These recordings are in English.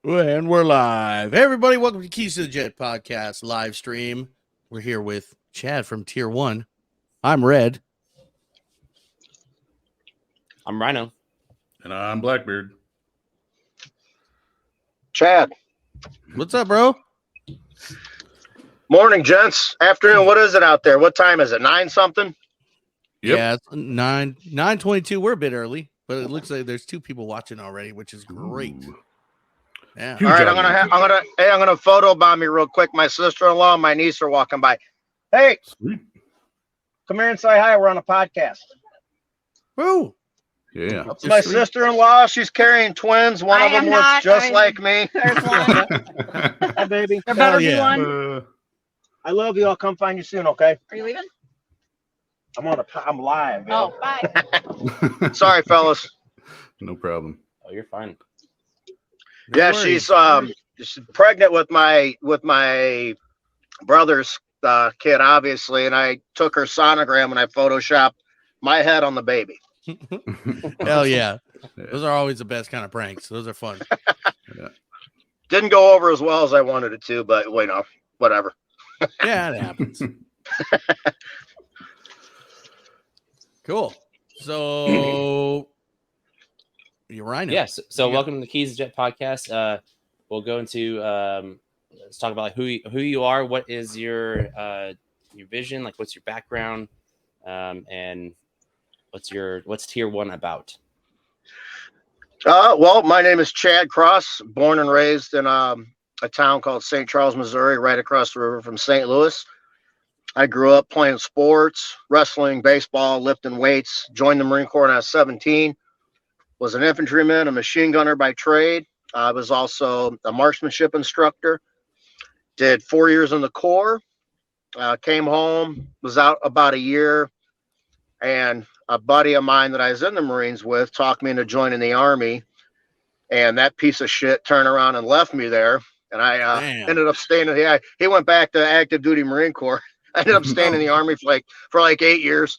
And we're live. Hey, everybody, welcome to Keys to the Jet podcast live stream. We're here with Chad from Tier 1. I'm Red. I'm Rhino. And I'm Blackbeard. Chad. What's up, bro? Morning, gents. Afternoon. What is it out there? What time is it? 9 something? Yep. Yeah, it's 9:22. We're a bit early, but it looks like there's 2 people watching already, which is great. Ooh. Yeah. All right, I'm gonna photobomb you real quick. My sister-in-law and my niece are walking by. Hey, Sweet. come here and say hi. We're on a podcast. Woo. Yeah. It's my sister-in-law. She's carrying twins. One of them looks just like me. There's one. Hi, baby. There better yeah. be one. I love you. I'll come find you soon. Okay. Are you leaving? I'm live. Oh, bye. Sorry, fellas. No problem. Oh, you're fine. No Yeah, worries. she's pregnant with my brother's kid, obviously, and I took her sonogram and I photoshopped my head on the baby. Hell yeah. Yeah. Those are always the best kind of pranks. Those are fun. Didn't go over as well as I wanted it to, but whatever. Yeah, it happens. Cool. So, you're right. Yes. So Yeah. welcome to the Keys to Jet podcast. We'll go into let's talk about like who you are. What is your vision? Like, what's your background? And what's Tier 1 about? Well, my name is Chad Cross, born and raised in a town called St. Charles, Missouri, right across the river from St. Louis. I grew up playing sports, wrestling, baseball, lifting weights, joined the Marine Corps when I was 17, was an infantryman, a machine gunner by trade. I was also a marksmanship instructor, did 4 years in the Corps, came home, was out about a year, and a buddy of mine that I was in the Marines with talked me into joining the Army, and that piece of shit turned around and left me there, and I ended up staying in he went back to active duty Marine Corps. I ended up staying in the Army for like 8 years,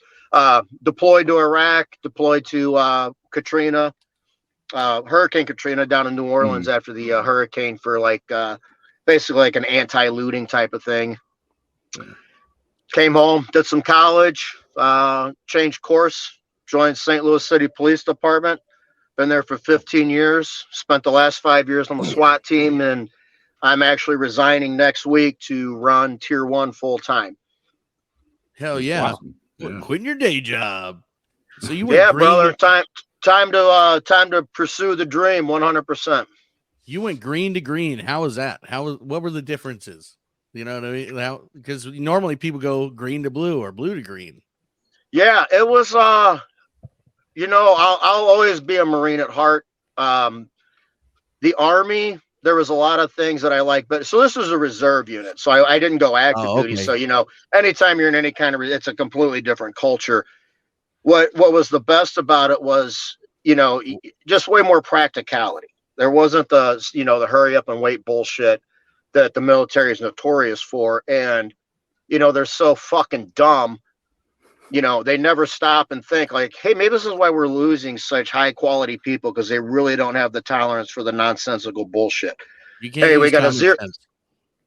deployed to Iraq, deployed to Katrina, Hurricane Katrina down in New Orleans after the hurricane for basically like an anti-looting type of thing. Came home, did some college, changed course, joined St. Louis City Police Department. Been there for 15 years, spent the last 5 years on the SWAT team, and I'm actually resigning next week to run Tier 1 full time. Hell yeah. Awesome. Yeah. Quitting your day job. So you went green. Brother, time to pursue the dream 100%. You went green to green. How was that? What were the differences? You know what I mean? Because normally people go green to blue or blue to green. Yeah, it was I'll always be a Marine at heart. The Army, there was a lot of things that I liked, but so this was a reserve unit, so I didn't go active duty. So anytime you're in any kind of, it's a completely different culture. What was the best about it was just way more practicality. There wasn't the hurry up and wait bullshit that the military is notorious for, and they're so fucking dumb. They never stop and think like, hey, maybe this is why we're losing such high quality people, because they really don't have the tolerance for the nonsensical bullshit. You can't. Hey, we got a zero. Sense.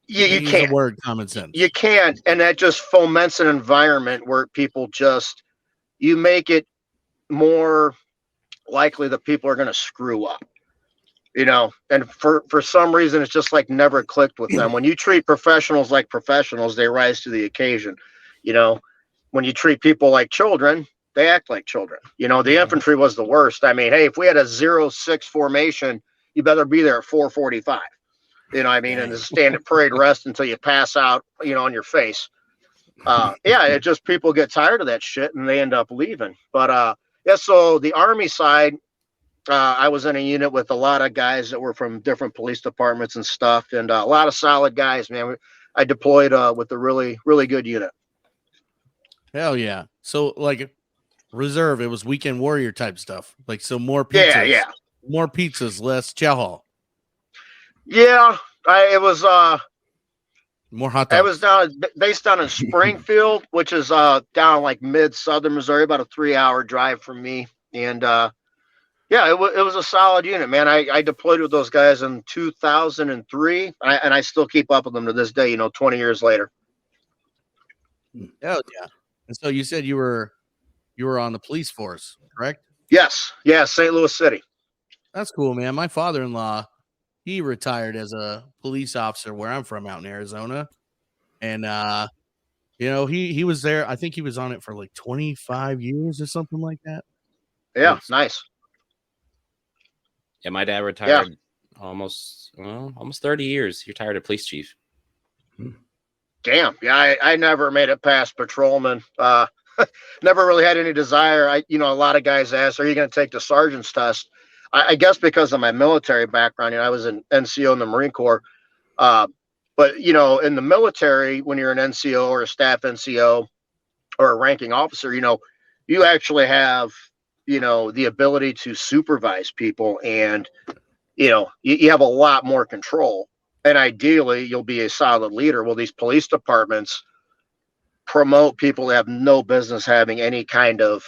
You use can't. The word common sense. You can't, and that just foments an environment where people you make it more likely that people are going to screw up. And for some reason, it's just like never clicked with them. When you treat professionals like professionals, they rise to the occasion. When you treat people like children, they act like children. The infantry was the worst. I mean, hey, if we had a 0-6 formation, you better be there at 4:45. And stand at parade rest until you pass out, on your face. It just people get tired of that shit and they end up leaving. But so the Army side, I was in a unit with a lot of guys that were from different police departments and stuff, and a lot of solid guys, man. I deployed with a really, really good unit. Hell yeah. So like reserve, it was weekend warrior type stuff. Like, so more pizzas. Yeah. More pizzas, less chow hall. Yeah. It was more hot dogs. I was based down in Springfield, which is down like mid southern Missouri, about a 3-hour drive from me. And Yeah, it was a solid unit, man. I deployed with those guys in 2003, and I still keep up with them to this day. 20 years later. Hell yeah. And so you said you were on the police force, correct? Yes, St. Louis City. That's cool, man. My father-in-law, he retired as a police officer where I'm from out in Arizona. And he was there. I think he was on it for like 25 years or something like that. Yeah, nice. Yeah, my dad retired almost 30 years. He retired as police chief. Damn. Yeah, I never made it past patrolman. Never really had any desire. A lot of guys ask, "Are you going to take the sergeant's test?" I guess because of my military background, I was an NCO in the Marine Corps. But in the military, when you're an NCO or a staff NCO or a ranking officer, you actually have the ability to supervise people, and you have a lot more control, and ideally you'll be a solid leader. Well, these police departments promote people that have no business having any kind of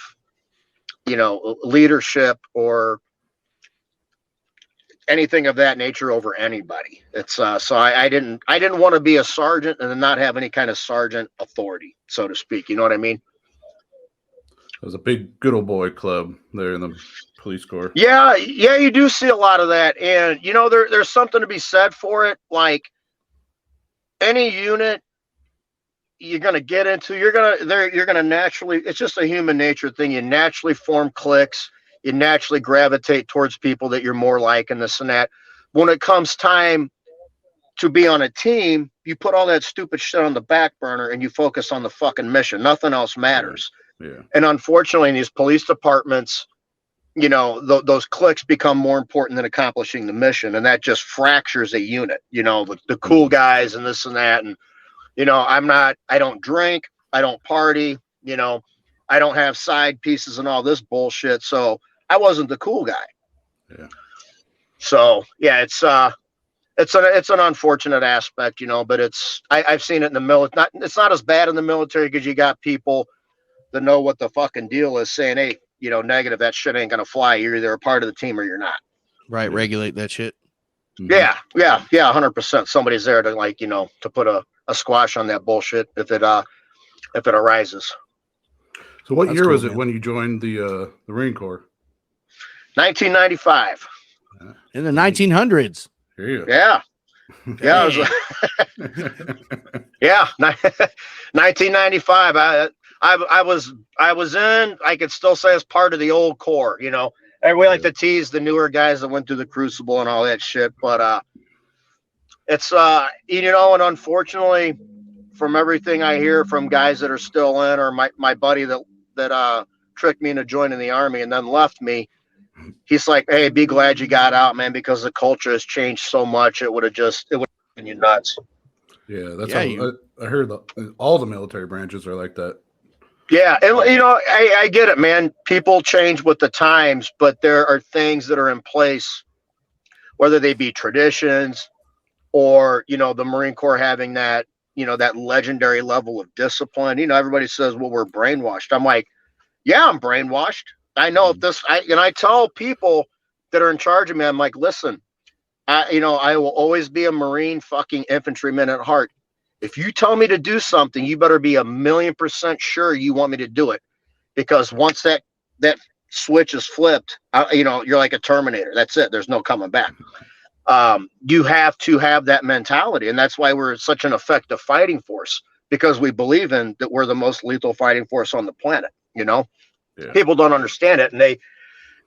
leadership or anything of that nature over anybody. It's so I didn't want to be a sergeant and then not have any kind of sergeant authority, so to speak. You know what I mean? It was a big good old boy club there in the police corps. Yeah, you do see a lot of that, and there's something to be said for it. Like any unit you're gonna get into, you're gonna naturally. It's just a human nature thing. You naturally form cliques. You naturally gravitate towards people that you're more like, and this and that. When it comes time to be on a team, you put all that stupid shit on the back burner and you focus on the fucking mission. Nothing else matters. Yeah. And unfortunately, in these police departments, those cliques become more important than accomplishing the mission, and that just fractures a unit. The cool guys and this and that, and I don't drink, I don't party, I don't have side pieces and all this bullshit. So I wasn't the cool guy. Yeah. So yeah, it's an unfortunate aspect, but I've seen it in the military. It's not as bad in the military because you got people that know what the fucking deal is, saying, hey, negative, that shit ain't gonna fly. You're either a part of the team or you're not. Right, regulate that shit. Mm-hmm. Yeah, 100%. Somebody's there to to put a squash on that bullshit if it arises. So what That's year cool, was it man. when you joined the Marine Corps? 1995. In the 1900s. Yeah. Yeah, I was, yeah, 1995. I was in. I could still say as part of the old Corps. And we like to tease the newer guys that went through the crucible and all that shit. But it's and unfortunately, from everything I hear from guys that are still in, or my buddy that tricked me into joining the Army and then left me, he's like, hey, be glad you got out, man, because the culture has changed so much. It would have driven you nuts. Yeah, that's Yeah, how I heard all the military branches are like that. Yeah, and I get it, man. People change with the times, but there are things that are in place, whether they be traditions or the Marine Corps having that that legendary level of discipline. Everybody says, well, we're brainwashed. I'm like, yeah, I'm brainwashed. I know if this, I tell people that are in charge of me, I'm like, listen, I will always be a Marine fucking infantryman at heart. If you tell me to do something, you better be 1,000,000% sure you want me to do it, because once that switch is flipped, you're like a Terminator. That's it. There's no coming back. You have to have that mentality, and that's why we're such an effective fighting force, because we believe in that we're the most lethal fighting force on the planet. Yeah. People don't understand it, and they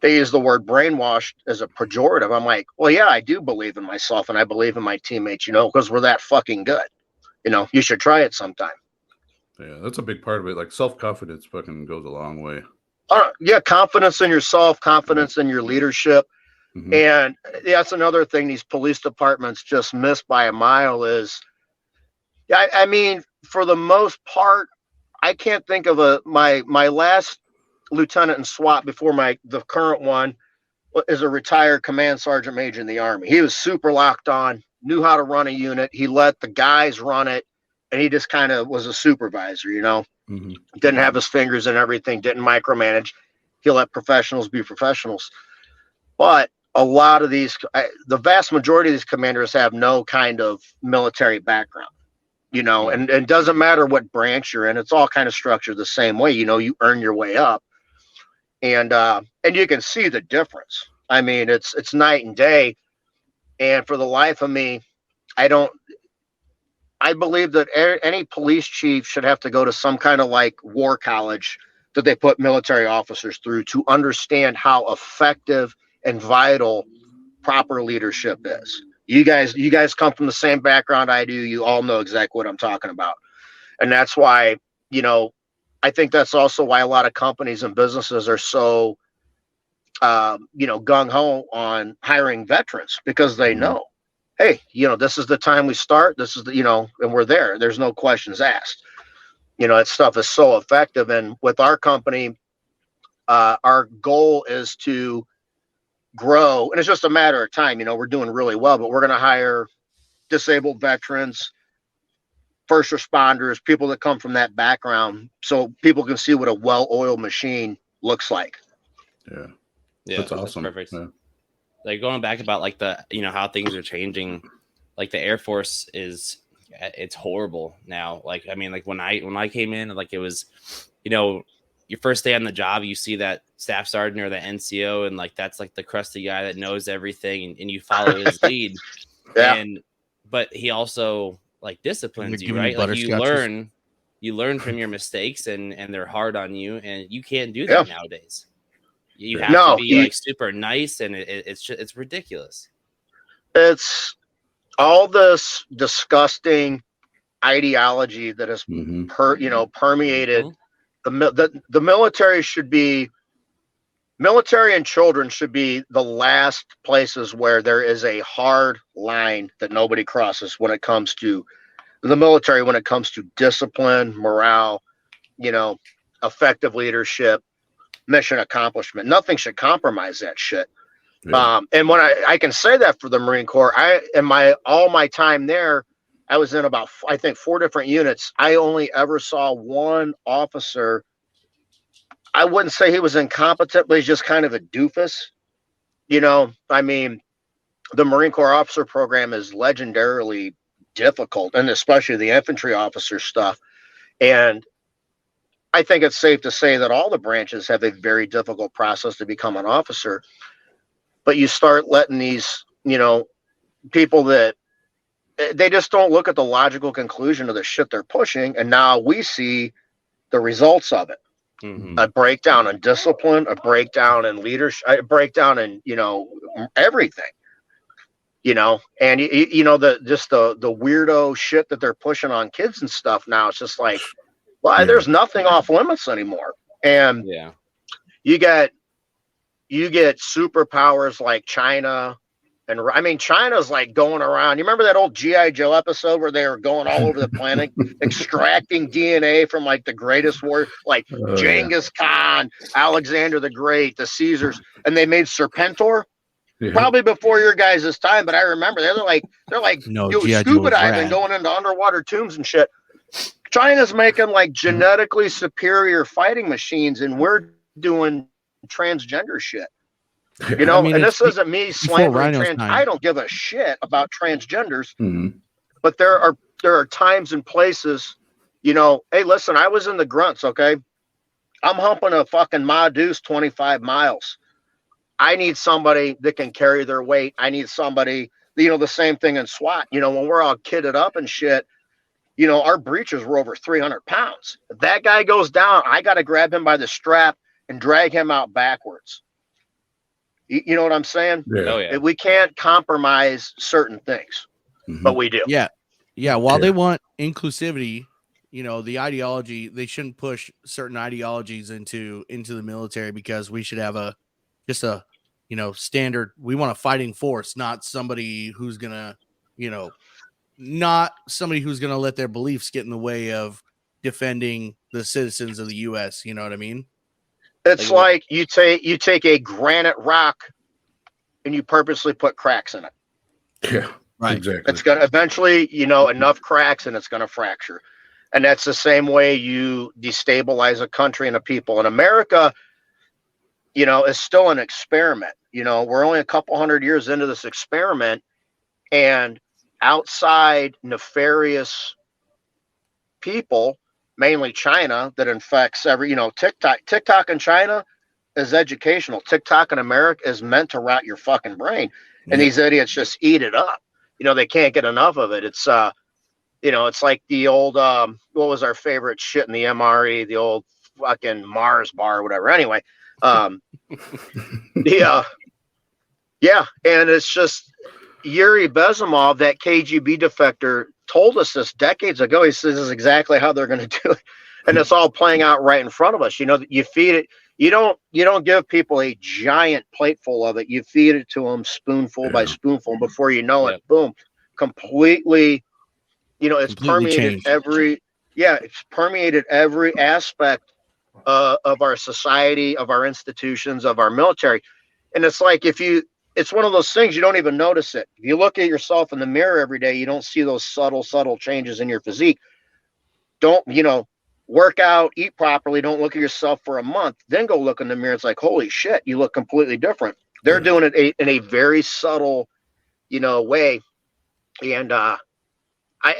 use the word brainwashed as a pejorative. I'm like, well, yeah, I do believe in myself, and I believe in my teammates, because we're that fucking good. You should try it sometime. Yeah, that's a big part of it. Like self-confidence fucking goes a long way. Yeah, confidence in yourself, confidence in your leadership. Mm-hmm. And that's another thing these police departments just miss by a mile is, I mean, for the most part, I can't think of my last lieutenant in SWAT before the current one is a retired command sergeant major in the Army. He was super locked on, knew how to run a unit. He let the guys run it, and he just kind of was a supervisor, Mm-hmm. Didn't have his fingers in everything, didn't micromanage. He let professionals be professionals. But a lot of these, the vast majority of these commanders have no kind of military background, and it doesn't matter what branch you're in. It's all kind of structured the same way. You earn your way up, and you can see the difference. I mean, it's night and day. And for the life of me, I believe that any police chief should have to go to some kind of like war college that they put military officers through to understand how effective and vital proper leadership is. You guys come from the same background I do. You all know exactly what I'm talking about. And that's why, I think that's also why a lot of companies and businesses are so, gung-ho on hiring veterans, because they know, hey, this is the time we start. This is and we're there. There's no questions asked. That stuff is so effective. And with our company, our goal is to grow, and it's just a matter of time. We're doing really well, but we're going to hire disabled veterans, first responders, people that come from that background, so people can see what a well-oiled machine looks like. Yeah, that's awesome. Perfect. Yeah. Like going back about like the how things are changing, like the Air Force it's horrible now. Like, I mean, like when I came in, like it was, your first day on the job, you see that staff sergeant or the NCO, and like that's like the crusty guy that knows everything, and you follow his lead. Yeah. But he also like disciplines you, right? Like you learn from your mistakes, and they're hard on you, and you can't do that nowadays. You have to be like super nice, and it's ridiculous. It's all this disgusting ideology that has permeated the military. Military and children should be the last places where there is a hard line that nobody crosses when it comes to the military, when it comes to discipline, morale, effective leadership, mission accomplishment. Nothing should compromise that shit. Yeah. And when I can say that for the Marine Corps, all my time there, I was in about, I think, 4 different units. I only ever saw one officer. I wouldn't say he was incompetent, but he's just kind of a doofus. I mean, the Marine Corps officer program is legendarily difficult, and especially the infantry officer stuff. And I think it's safe to say that all the branches have a very difficult process to become an officer. But you start letting these, people that they just don't look at the logical conclusion of the shit they're pushing. And now we see the results of it. Mm-hmm. A breakdown in discipline, a breakdown in leadership, a breakdown in, everything, and the weirdo shit that they're pushing on kids and stuff now. It's just like, there's nothing off limits anymore. And you get superpowers like China. And I mean, China's like going around. You remember that old G.I. Joe episode where they were going all over the planet, extracting DNA from like the greatest warrior, like Genghis Khan, Alexander the Great, the Caesars, and they made Serpentor. Yeah. Probably before your guys' time, but I remember they're like scuba diving, going into underwater tombs and shit. China's making like genetically superior fighting machines, and we're doing transgender shit. And this isn't me slandering trans. I don't give a shit about transgenders, but there are times and places, hey, listen, I was in the grunts, okay? I'm humping a fucking Ma Deuce 25 miles. I need somebody that can carry their weight. I need somebody, the same thing in SWAT. When we're all kitted up and shit, our breaches were over 300 pounds. If that guy goes down, I got to grab him by the strap and drag him out backwards. You know what I'm saying? Yeah. Oh, yeah. We can't compromise certain things, but we do. Yeah. Yeah. While they want inclusivity, the ideology, they shouldn't push certain ideologies into the military, because we should have a standard. We want a fighting force, not somebody who's going to, not somebody who's going to let their beliefs get in the way of defending the citizens of the U.S. You know what I mean? It's like you take a granite rock and you purposely put cracks in it. Yeah, right. Exactly. It's going to eventually, enough cracks and it's going to fracture. And that's the same way you destabilize a country and a people. And America, is still an experiment. You know, we're only a couple hundred years into this experiment, and outside nefarious people, mainly China, that infects every, TikTok in China is educational. TikTok in America is meant to rot your fucking brain. And these idiots just eat it up. They can't get enough of it. It's, it's like the old, what was our favorite shit in the MRE, the old fucking Mars bar or whatever. Anyway, yeah. And it's just Yuri Bezimov, that KGB defector, told us this decades ago. He says this is exactly how they're going to do it. And it's all playing out right in front of us. You feed it. You don't give people a giant plateful of it. You feed it to them spoonful by spoonful. Before you know it, boom, completely. It's Completely permeated it's permeated every aspect of our society, of our institutions, of our military. And it's like it's one of those things you don't even notice it. If you look at yourself in the mirror every day, you don't see those subtle changes in your physique. Don't, work out, eat properly, don't look at yourself for a month, then go look in the mirror. It's like, holy shit, you look completely different. They're doing it in a very subtle, way. And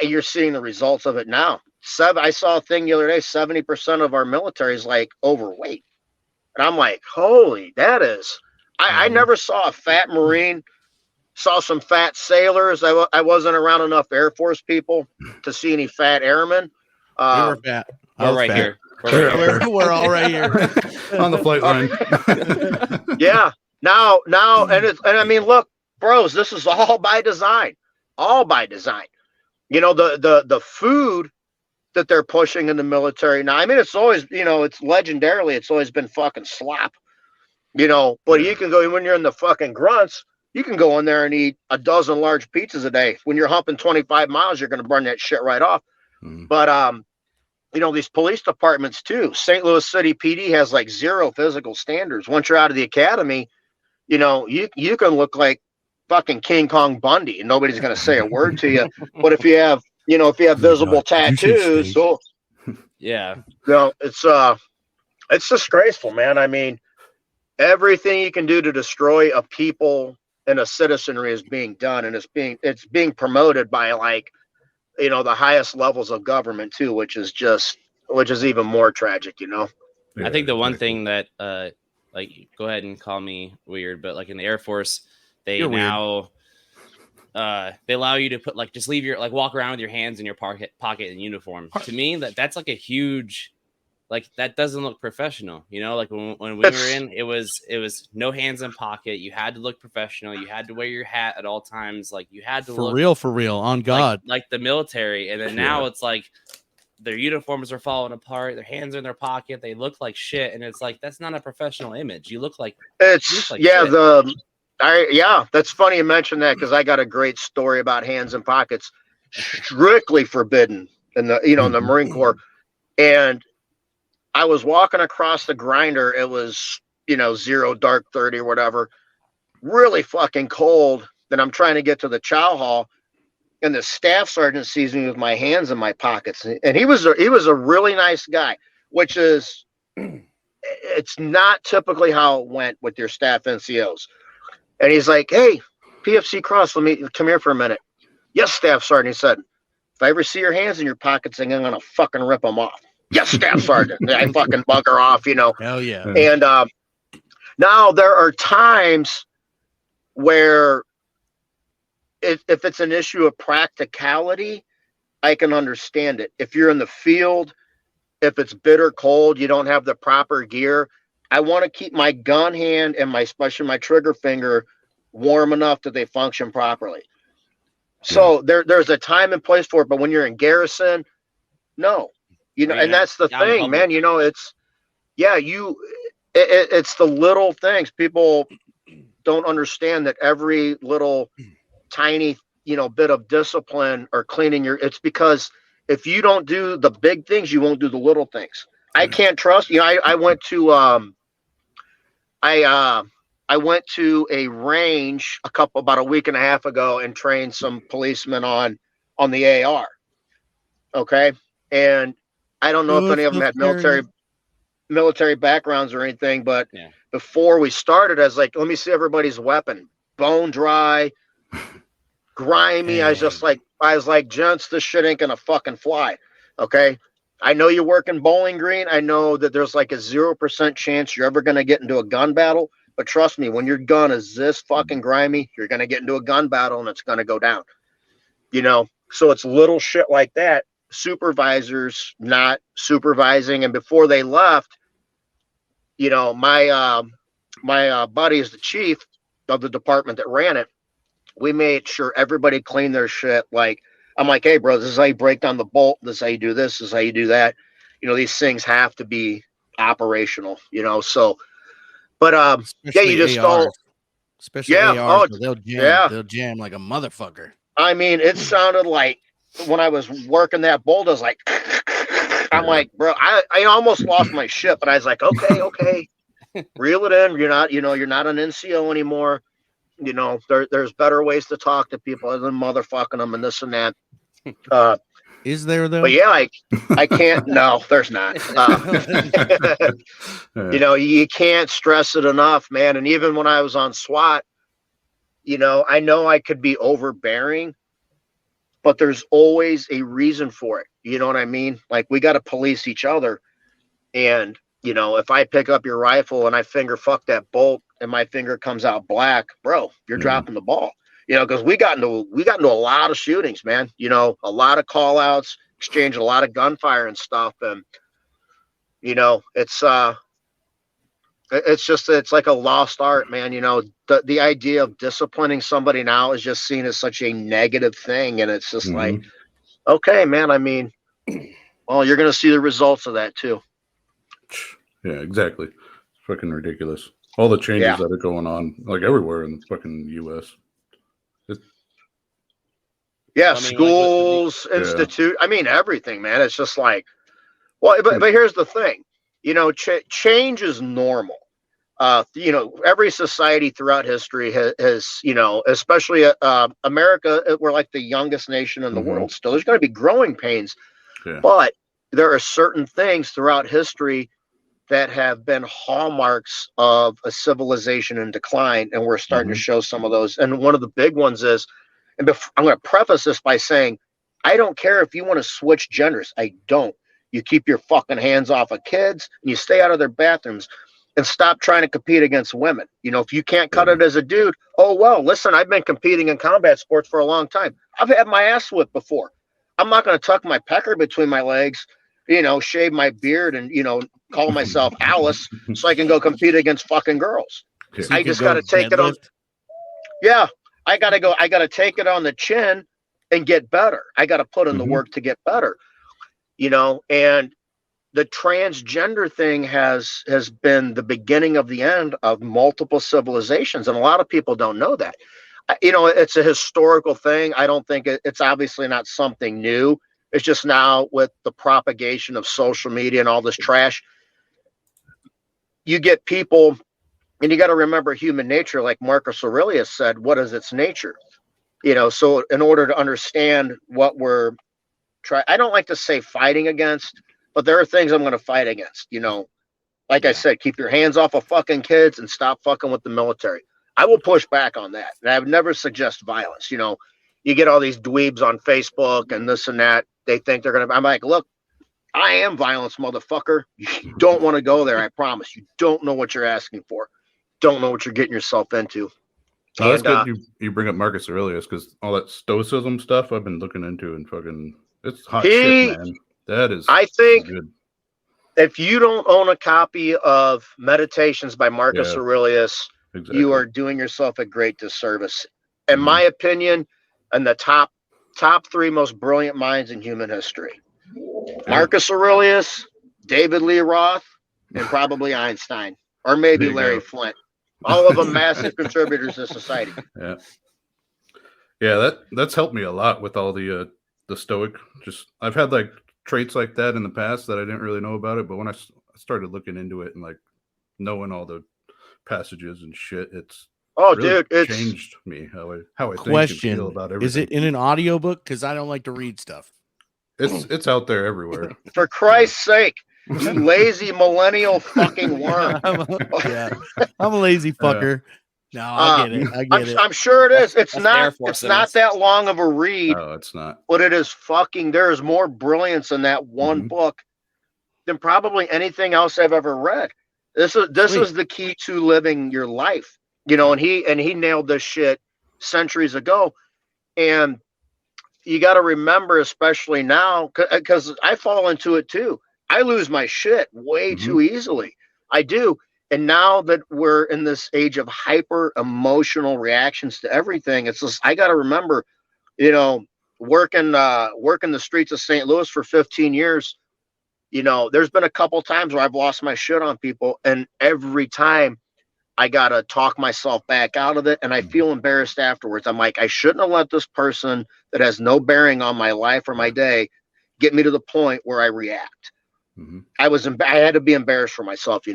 you're seeing the results of it now. I saw a thing the other day, 70% of our military is like overweight. And I'm like, holy, that is, I never saw a fat Marine, saw some fat sailors. I wasn't around enough Air Force people to see any fat airmen. We were fat. We're right here. We're all right here on the flight line. Yeah. Now, and I mean, look, bros, this is all by design. All by design. The food that they're pushing in the military now. I mean, it's always, it's legendarily, it's always been fucking slop. But you can go when you're in the fucking grunts. You can go in there and eat a dozen large pizzas a day. When you're humping 25 miles, you're going to burn that shit right off. But these police departments too. St. Louis City PD has like zero physical standards. Once you're out of the academy, you can look like fucking King Kong Bundy and nobody's going to say a word to you. But if you have visible tattoos, it's disgraceful, man. I mean, everything you can do to destroy a people and a citizenry is being done, and it's being promoted by like, the highest levels of government too, which is even more tragic, I think the one thing that like, go ahead and call me weird, but like in the Air Force, they now they allow you to put just leave your walk around with your hands in your pocket in uniform. To me, that's like a huge, that doesn't look professional. Like when we were in, it was no hands in pocket. You had to look professional. You had to wear your hat at all times. Like you had to look for real, on God, like the military. And then now it's like their uniforms are falling apart. Their hands are in their pocket. They look like shit. And it's like, that's not a professional image. You look like shit. That's funny you mentioned that, because I got a great story about hands in pockets, strictly forbidden in the in the Marine Corps. And I was walking across the grinder. It was 0 dark 30 or whatever, really fucking cold. Then I'm trying to get to the chow hall, and the staff sergeant sees me with my hands in my pockets, and he was a really nice guy, which is, it's not typically how it went with your staff NCOs. And he's like, "Hey, PFC Cross, come here for a minute." "Yes, Staff Sergeant." He said, "If I ever see your hands in your pockets, I'm gonna fucking rip them off." "Yes, Staff Sergeant." I fucking bugger off, Hell yeah. And now there are times where if it's an issue of practicality, I can understand it. If you're in the field, if it's bitter cold, you don't have the proper gear, I want to keep my gun hand and especially my trigger finger warm enough that they function properly. So there's a time and place for it, but when you're in garrison, no, and that's the thing, man. It's it's the little things. People don't understand that every little tiny, bit of discipline or cleaning it's because if you don't do the big things, you won't do the little things. I can't trust, I went to, I went to a range about a week and a half ago and trained some policemen on the AR. Okay. And I don't know if any of them had military. military backgrounds or anything, but Yeah. before we started, I was like, let me see everybody's weapon. Bone dry, grimy. I was like, gents, this shit ain't gonna fucking fly. Okay. I know you work in Bowling Green. I know that there's like a 0% chance you're ever gonna get into a gun battle. But trust me, when your gun is this fucking grimy, you're gonna get into a gun battle and it's gonna go down. You know, so it's little shit like that. Supervisors not supervising, and before they left, you know, my buddy is the chief of the department that ran it. We made sure everybody cleaned their shit. Like, I'm like, hey, bro, this is how you break down the bolt. This is how you do this. This is how you do that. You know, these things have to be operational. You know, so, but yeah, you just don't. Especially Yeah, ARs, they'll jam. yeah. They'll jam like a motherfucker. I mean, it sounded like when I was working that bolt, I was like, I'm like, bro, I almost lost my shit, but I was like, okay, reel it in. You're not an NCO anymore. You know, there's better ways to talk to people other than motherfucking them and this and that. Is there though? But yeah, I can't. No, there's not. You know, you can't stress it enough, man. And even when I was on SWAT, you know I could be overbearing, but there's always a reason for it. You know what I mean? Like, we got to police each other. And, you know, if I pick up your rifle and I finger fuck that bolt and my finger comes out black, bro, you're dropping the ball. You know, because we got into a lot of shootings, man. You know, a lot of call outs, exchanged a lot of gunfire and stuff. And, you know, it's like a lost art, man. You know, the idea of disciplining somebody now is just seen as such a negative thing. And it's just like, okay, man, I mean, well, you're going to see the results of that too. Yeah, exactly. It's fucking ridiculous. All the changes that are going on, like everywhere in the fucking U.S. Yeah, I mean, schools, institute. I mean, everything, man. It's just like, well, but here's the thing. You know, change is normal. You know, every society throughout history has, you know, especially America, we're like the youngest nation in the world still. There's going to be growing pains. Yeah. But there are certain things throughout history that have been hallmarks of a civilization in decline, and we're starting to show some of those. And one of the big ones is, and I'm going to preface this by saying, I don't care if you want to switch genders. I don't. You keep your fucking hands off of kids and you stay out of their bathrooms and stop trying to compete against women. You know, if you can't cut it as a dude, oh, well, listen, I've been competing in combat sports for a long time. I've had my ass whipped before. I'm not going to tuck my pecker between my legs, you know, shave my beard and, you know, call myself Alice so I can go compete against fucking girls. So I just got to take it on. Yeah, I got to take it on the chin and get better. I got to put in the work to get better, you know, and the transgender thing has been the beginning of the end of multiple civilizations. And a lot of people don't know that. You know, it's a historical thing. I don't think it's obviously not something new. It's just now with the propagation of social media and all this trash, you get people, and you got to remember human nature, like Marcus Aurelius said, what is its nature? You know, so in order to understand what we're I don't like to say fighting against, but there are things I'm going to fight against, you know. Like I said, keep your hands off of fucking kids and stop fucking with the military. I will push back on that. And I would never suggest violence. You know, you get all these dweebs on Facebook and this and that. They think they're going to, I'm like, look, I am violence, motherfucker. You don't want to go there. I promise. You don't know what you're asking for. Don't know what you're getting yourself into. Oh, that's good you bring up Marcus Aurelius, because all that stoicism stuff I've been looking into and fucking, it's hot shit, man. That is, I think, good. If you don't own a copy of Meditations by Marcus Aurelius, you are doing yourself a great disservice. In my opinion, and the top 3 most brilliant minds in human history. Marcus Aurelius, David Lee Roth, and probably Einstein, or maybe Larry Flint. All of them massive contributors to society. Yeah, that's helped me a lot with all the stoic. Just I've had like traits like that in the past that I didn't really know about it, but when I started looking into it and like knowing all the passages and shit, it's changed me how I think and feel about everything. Is it in an audiobook? Because I don't like to read stuff. It's out there everywhere. For Christ's sake, You lazy millennial fucking worm. Yeah, I'm a lazy fucker. No, I get it. I get it. I'm sure it is. It's That's the Air not. Force It's in not us. that long of a read, No, it's not. but it is fucking. There is more brilliance in that one book than probably anything else I've ever read. This is the key to living your life, and he nailed this shit centuries ago. And you got to remember, especially now, because I fall into it too. I lose my shit way too easily. I do. And now that we're in this age of hyper emotional reactions to everything, it's just I got to remember, working the streets of St. Louis for 15 years. There's been a couple times where I've lost my shit on people, and every time I got to talk myself back out of it, and I feel embarrassed afterwards. I'm like, I shouldn't have let this person that has no bearing on my life or my day get me to the point where I react. I had to be embarrassed for myself,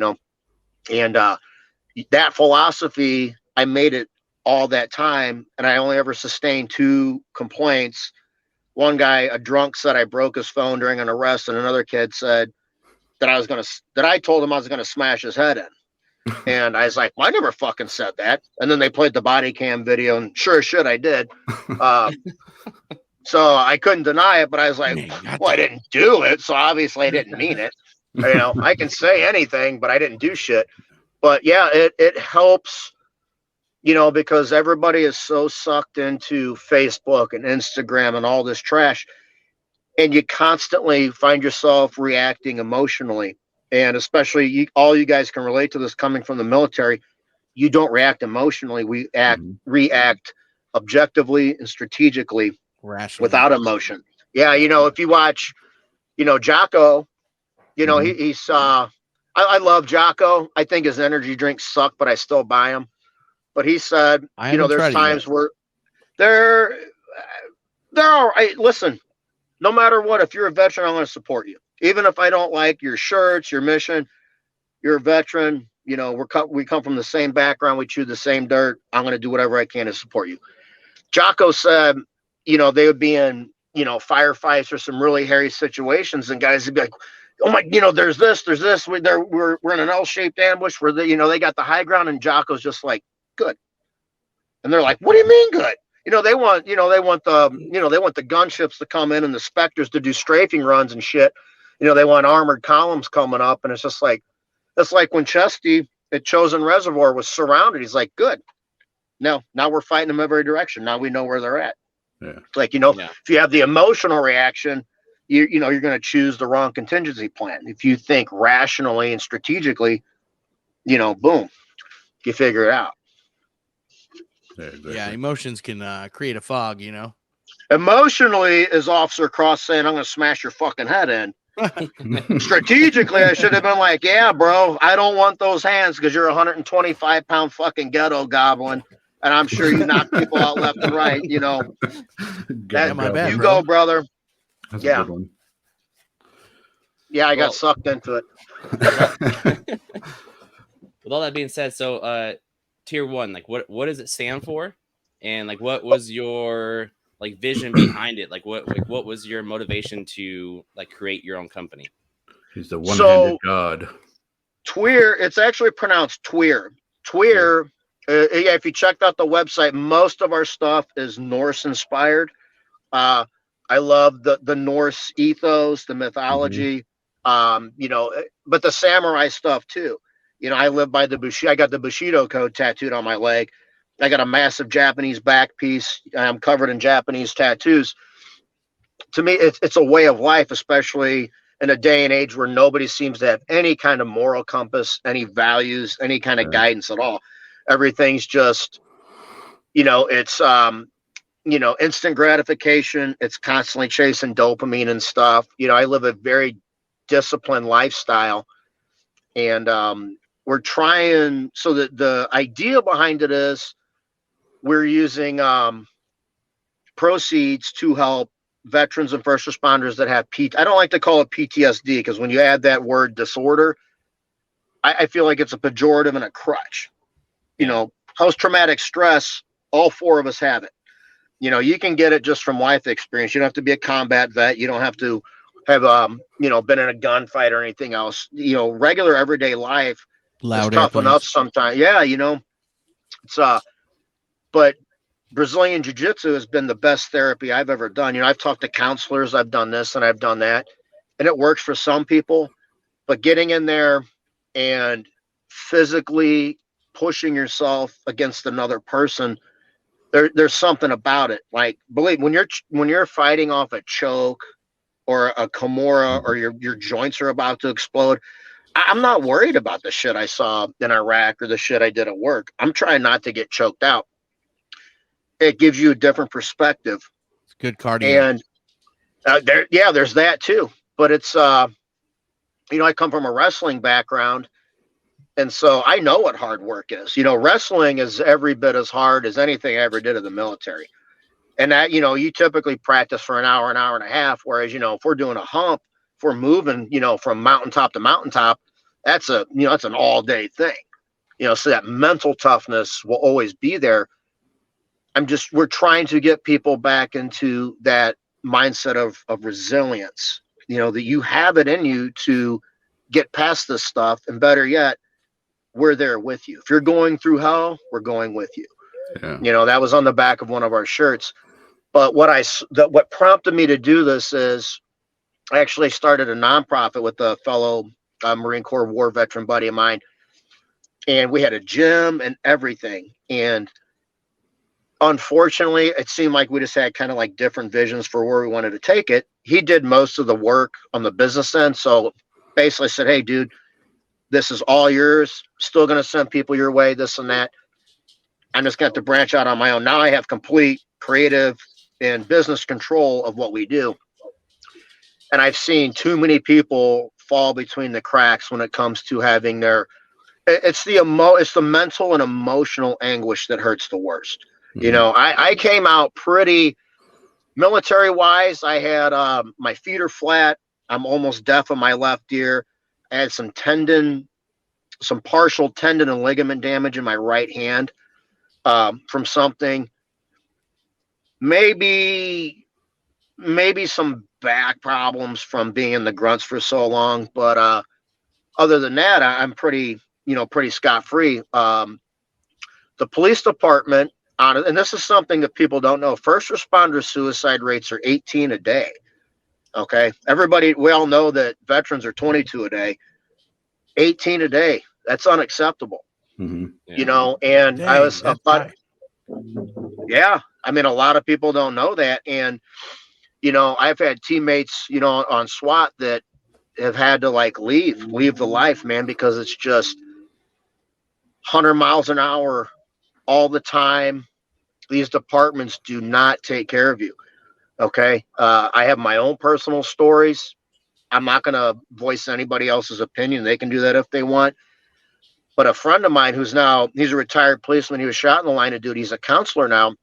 and that philosophy, I made it all that time, and I only ever sustained 2 complaints. One guy, a drunk, said I broke his phone during an arrest, and another kid said that I told him I was gonna smash his head in. And I was like, well, I never fucking said that. And then they played the body cam video, and sure as shit I did. So I couldn't deny it, but I was like, well, I didn't do it, so obviously I didn't mean it. I can say anything, but I didn't do shit. But yeah, it helps, because everybody is so sucked into Facebook and Instagram and all this trash, and you constantly find yourself reacting emotionally. And especially all you guys can relate to this coming from the military. You don't react emotionally. We react objectively and strategically, rationally, without emotion. Yeah, if you watch, Jocko, he's I love Jocko. I think his energy drinks suck, but I still buy them. But he said, there's times where they're all right. Listen, no matter what, if you're a veteran, I'm going to support you. Even if I don't like your shirts, your mission, you're a veteran, we come from the same background, we chew the same dirt. I'm going to do whatever I can to support you. Jocko said, they would be in, firefights or some really hairy situations, and guys would be like, oh my, there's this. We're in an L-shaped ambush where they got the high ground, and Jocko's just like, good. And they're like, what do you mean good? They want the gunships to come in and the Spectres to do strafing runs and shit. They want armored columns coming up, and it's just like, it's like when Chesty at Chosen Reservoir was surrounded. He's like, good. Now we're fighting them every direction. Now we know where they're at. Yeah. Like, if you have the emotional reaction, you're going to choose the wrong contingency plan. If you think rationally and strategically, boom, you figure it out. Yeah, exactly. Yeah, emotions can create a fog, Emotionally, is Officer Cross saying, I'm going to smash your fucking head in. Strategically, I should have been like, yeah, bro, I don't want those hands because you're a 125-pound fucking ghetto goblin, and I'm sure you knock people out left and right. My bad, you bro. go, brother. That's Yeah. a good one. Yeah, I got sucked into it. With all that being said, so Tier 1, like what does it stand for, and like what was your vision behind it? Like what was your motivation to create your own company? He's the one-handed god. TYR, it's actually pronounced TYR. TYR. Yeah, if you checked out the website, most of our stuff is Norse inspired. I love the Norse ethos, the mythology, but the samurai stuff too. I live by the Bushido. I got the Bushido code tattooed on my leg. I got a massive Japanese back piece. I'm covered in Japanese tattoos. To me, it's a way of life, especially in a day and age where nobody seems to have any kind of moral compass, any values, any kind of guidance at all. Everything's just, it's, instant gratification. It's constantly chasing dopamine and stuff. I live a very disciplined lifestyle, and we're trying. So that the idea behind it is we're using proceeds to help veterans and first responders that have I don't like to call it PTSD, because when you add that word disorder, I feel like it's a pejorative and a crutch. Post-traumatic stress, all 4 of us have it. You can get it just from life experience. You don't have to be a combat vet. You don't have to have been in a gunfight or anything else. Regular everyday life is Loud tough enough airplanes. sometimes. Yeah, it's but Brazilian Jiu-Jitsu has been the best therapy I've ever done. I've talked to counselors, I've done this and I've done that, and it works for some people. But getting in there and physically pushing yourself against another person, there's something about it. Like, believe when you're fighting off a choke or a Kimura or your joints are about to explode, I'm not worried about the shit I saw in Iraq or the shit I did at work. I'm trying not to get choked out. It gives you a different perspective. It's good cardio. And there's that too. But it's I come from a wrestling background, and so I know what hard work is. Wrestling is every bit as hard as anything I ever did in the military. And that, you typically practice for an hour and a half. Whereas, if we're doing a hump, if we're moving, from mountaintop to mountaintop, that's an all day thing. So that mental toughness will always be there. We're trying to get people back into that mindset of resilience, that you have it in you to get past this stuff. And better yet, we're there with you. If you're going through hell, we're going with you. Yeah. That was on the back of one of our shirts. But what prompted me to do this is I actually started a nonprofit with a fellow Marine Corps war veteran buddy of mine. And we had a gym and everything. And unfortunately, it seemed like we just had kind of like different visions for where we wanted to take it. He did most of the work on the business end. So basically said, hey, dude, this is all yours. Still going to send people your way, this and that. I'm just going to have to branch out on my own. Now I have complete creative and business control of what we do. And I've seen too many people fall between the cracks when it comes to having it's the mental and emotional anguish that hurts the worst. Mhm. I came out pretty military wise. I had my feet are flat. I'm almost deaf in my left ear. I had some partial tendon and ligament damage in my right hand from something. Maybe some back problems from being in the grunts for so long. But other than that, I'm pretty scot-free. The police department, and this is something that people don't know, first responder suicide rates are 18 a day. Okay. We all know that veterans are 22 a day, 18 a day. That's unacceptable. Mhm. Yeah. And I Dang, was that's about, high. yeah. I mean, a lot of people don't know that. And, I've had teammates, on SWAT that have had to like leave the life, man, because it's just 100 miles an hour all the time. These departments do not take care of you. Okay. I have my own personal stories. I'm not going to voice anybody else's opinion. They can do that if they want. But a friend of mine he's a retired policeman. He was shot in the line of duty. He's a counselor now.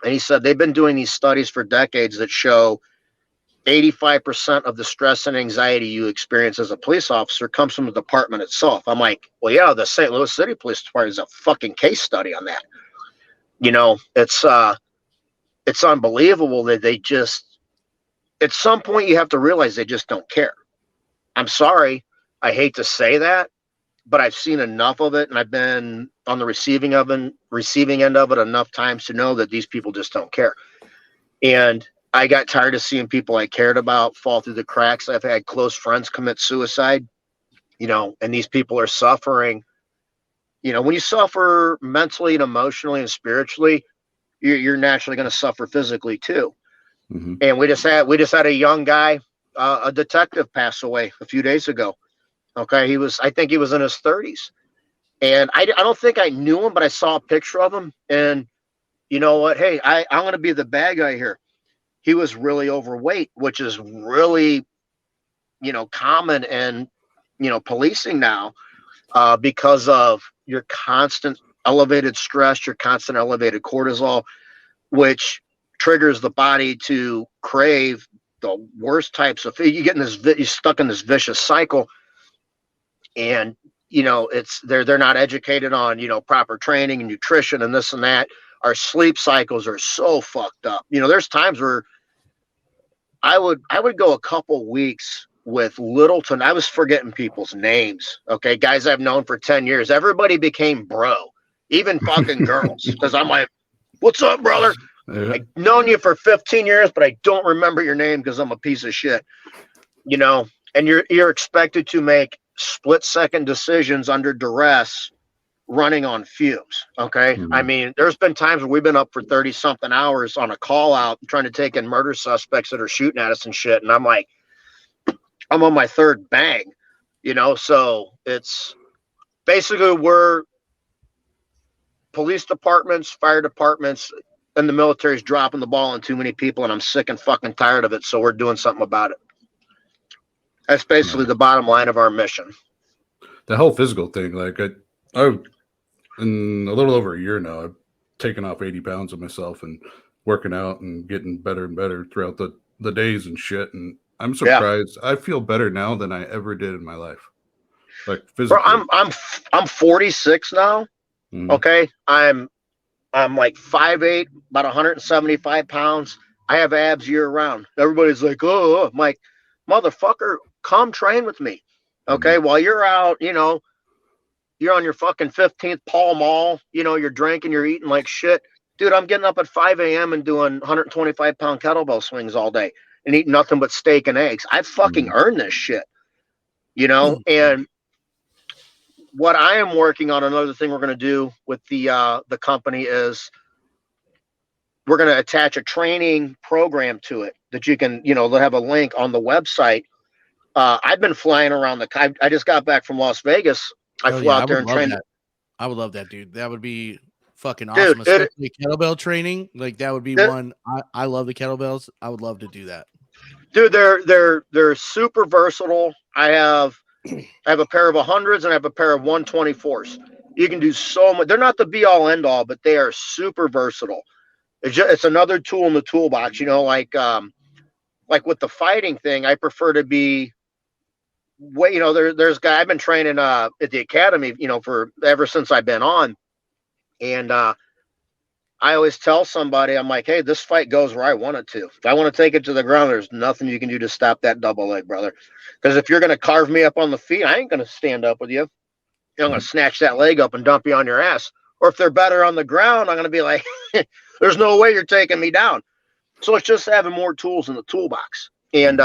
And he said they've been doing these studies for decades that show 85% of the stress and anxiety you experience as a police officer comes from the department itself. I'm like, well, yeah, the St. Louis City Police Department is a fucking case study on that. It's unbelievable that they just, at some point you have to realize they just don't care. I'm sorry. I hate to say that, but I've seen enough of it, and I've been on the receiving end of it enough times to know that these people just don't care. And I got tired of seeing people I cared about fall through the cracks. I've had close friends commit suicide, and these people are suffering. When you suffer mentally and emotionally and spiritually, you're naturally going to suffer physically too. Mhm. And we just had a young guy, a detective, pass away a few days ago. Okay, I think he was in his 30s, and I don't think I knew him, but I saw a picture of him, and you know what? Hey, I'm going to be the bad guy here. He was really overweight, which is really, common in, policing now, because of your constant elevated stress, your constant elevated cortisol, which triggers the body to crave the worst types of food. You're stuck in this vicious cycle, and they're not educated on proper training and nutrition and this and that. Our sleep cycles are so fucked up. There's times where I would go a couple weeks with little to I was forgetting people's names. Okay, guys I've known for 10 years. Everybody became bro, even fucking girls. Because I'm like, what's up, brother? Yeah. I've known you for 15 years, but I don't remember your name because I'm a piece of shit. You know, and you're expected to make split-second decisions under duress running on fumes. Okay. I mean, there's been times where we've been up for 30 something hours on a call out trying to take in murder suspects that are shooting at us and shit. And I'm like, I'm on my third bang, you know? So it's basically we're police departments, fire departments, and the military's dropping the ball on too many people. And I'm sick and fucking tired of it. So we're doing something about it. That's basically the bottom line of our mission. The whole physical thing, like I in a little over a year now, I've taken off 80 pounds of myself and working out and getting better and better throughout the days and shit. And I'm surprised. Yeah. I feel better now than I ever did in my life. Like physically. Bro, I'm 46 now. Mm-hmm. Okay. I'm like 5'8", about 175 pounds. I have abs year round. Everybody's like, oh, I'm like, motherfucker, come train with me. Okay. Mm-hmm. While you're out, you know, you're on your fucking 15th Pall Mall, you know, you're drinking, you're eating like shit. Dude, I'm getting up at 5 a.m. and doing 125-pound kettlebell swings all day and eating nothing but steak and eggs. I fucking earned this shit, you know? And what I am working on, another thing we're going to do with the company is we're going to attach a training program to it that you can, you know, they'll have a link on the website. I've been flying around I just got back from Las Vegas. I flew out there and trained. I would love that, dude. That would be fucking awesome. Dude, especially kettlebell training. Like that would be one. I love the kettlebells. I would love to do that. Dude, they're super versatile. I have a pair of 100s and I have a pair of 124s. You can do so much. They're not the be all end all, but they are super versatile. It's another tool in the toolbox, you know, like with the fighting thing, I prefer to be you know, there's guy I've been training at the academy, you know, for ever since I've been on. And I always tell somebody, I'm like, hey, this fight goes where I want it to. If I want to take it to the ground, there's nothing you can do to stop that double leg, brother. Because if you're going to carve me up on the feet, I ain't going to stand up with you. I'm going to snatch that leg up and dump you on your ass. Or if they're better on the ground, I'm going to be like, there's no way you're taking me down. So it's just having more tools in the toolbox. And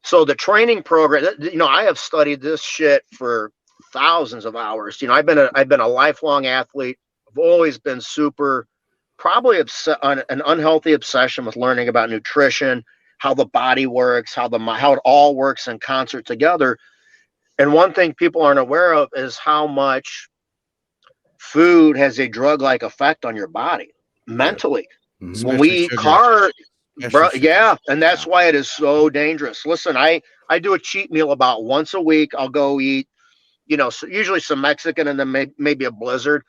so the training program, you know, I have studied this shit for thousands of hours. You know, I've been a lifelong athlete. I've always been probably an unhealthy obsession with learning about nutrition, how the body works, how it all works in concert together. And one thing people aren't aware of is how much food has a drug-like effect on your body mentally. Mm-hmm. When we eat carbs, bro, yeah, and that's why it is so dangerous. Listen, I do a cheat meal about once a week. I'll go eat, you know, usually some Mexican and then maybe a Blizzard.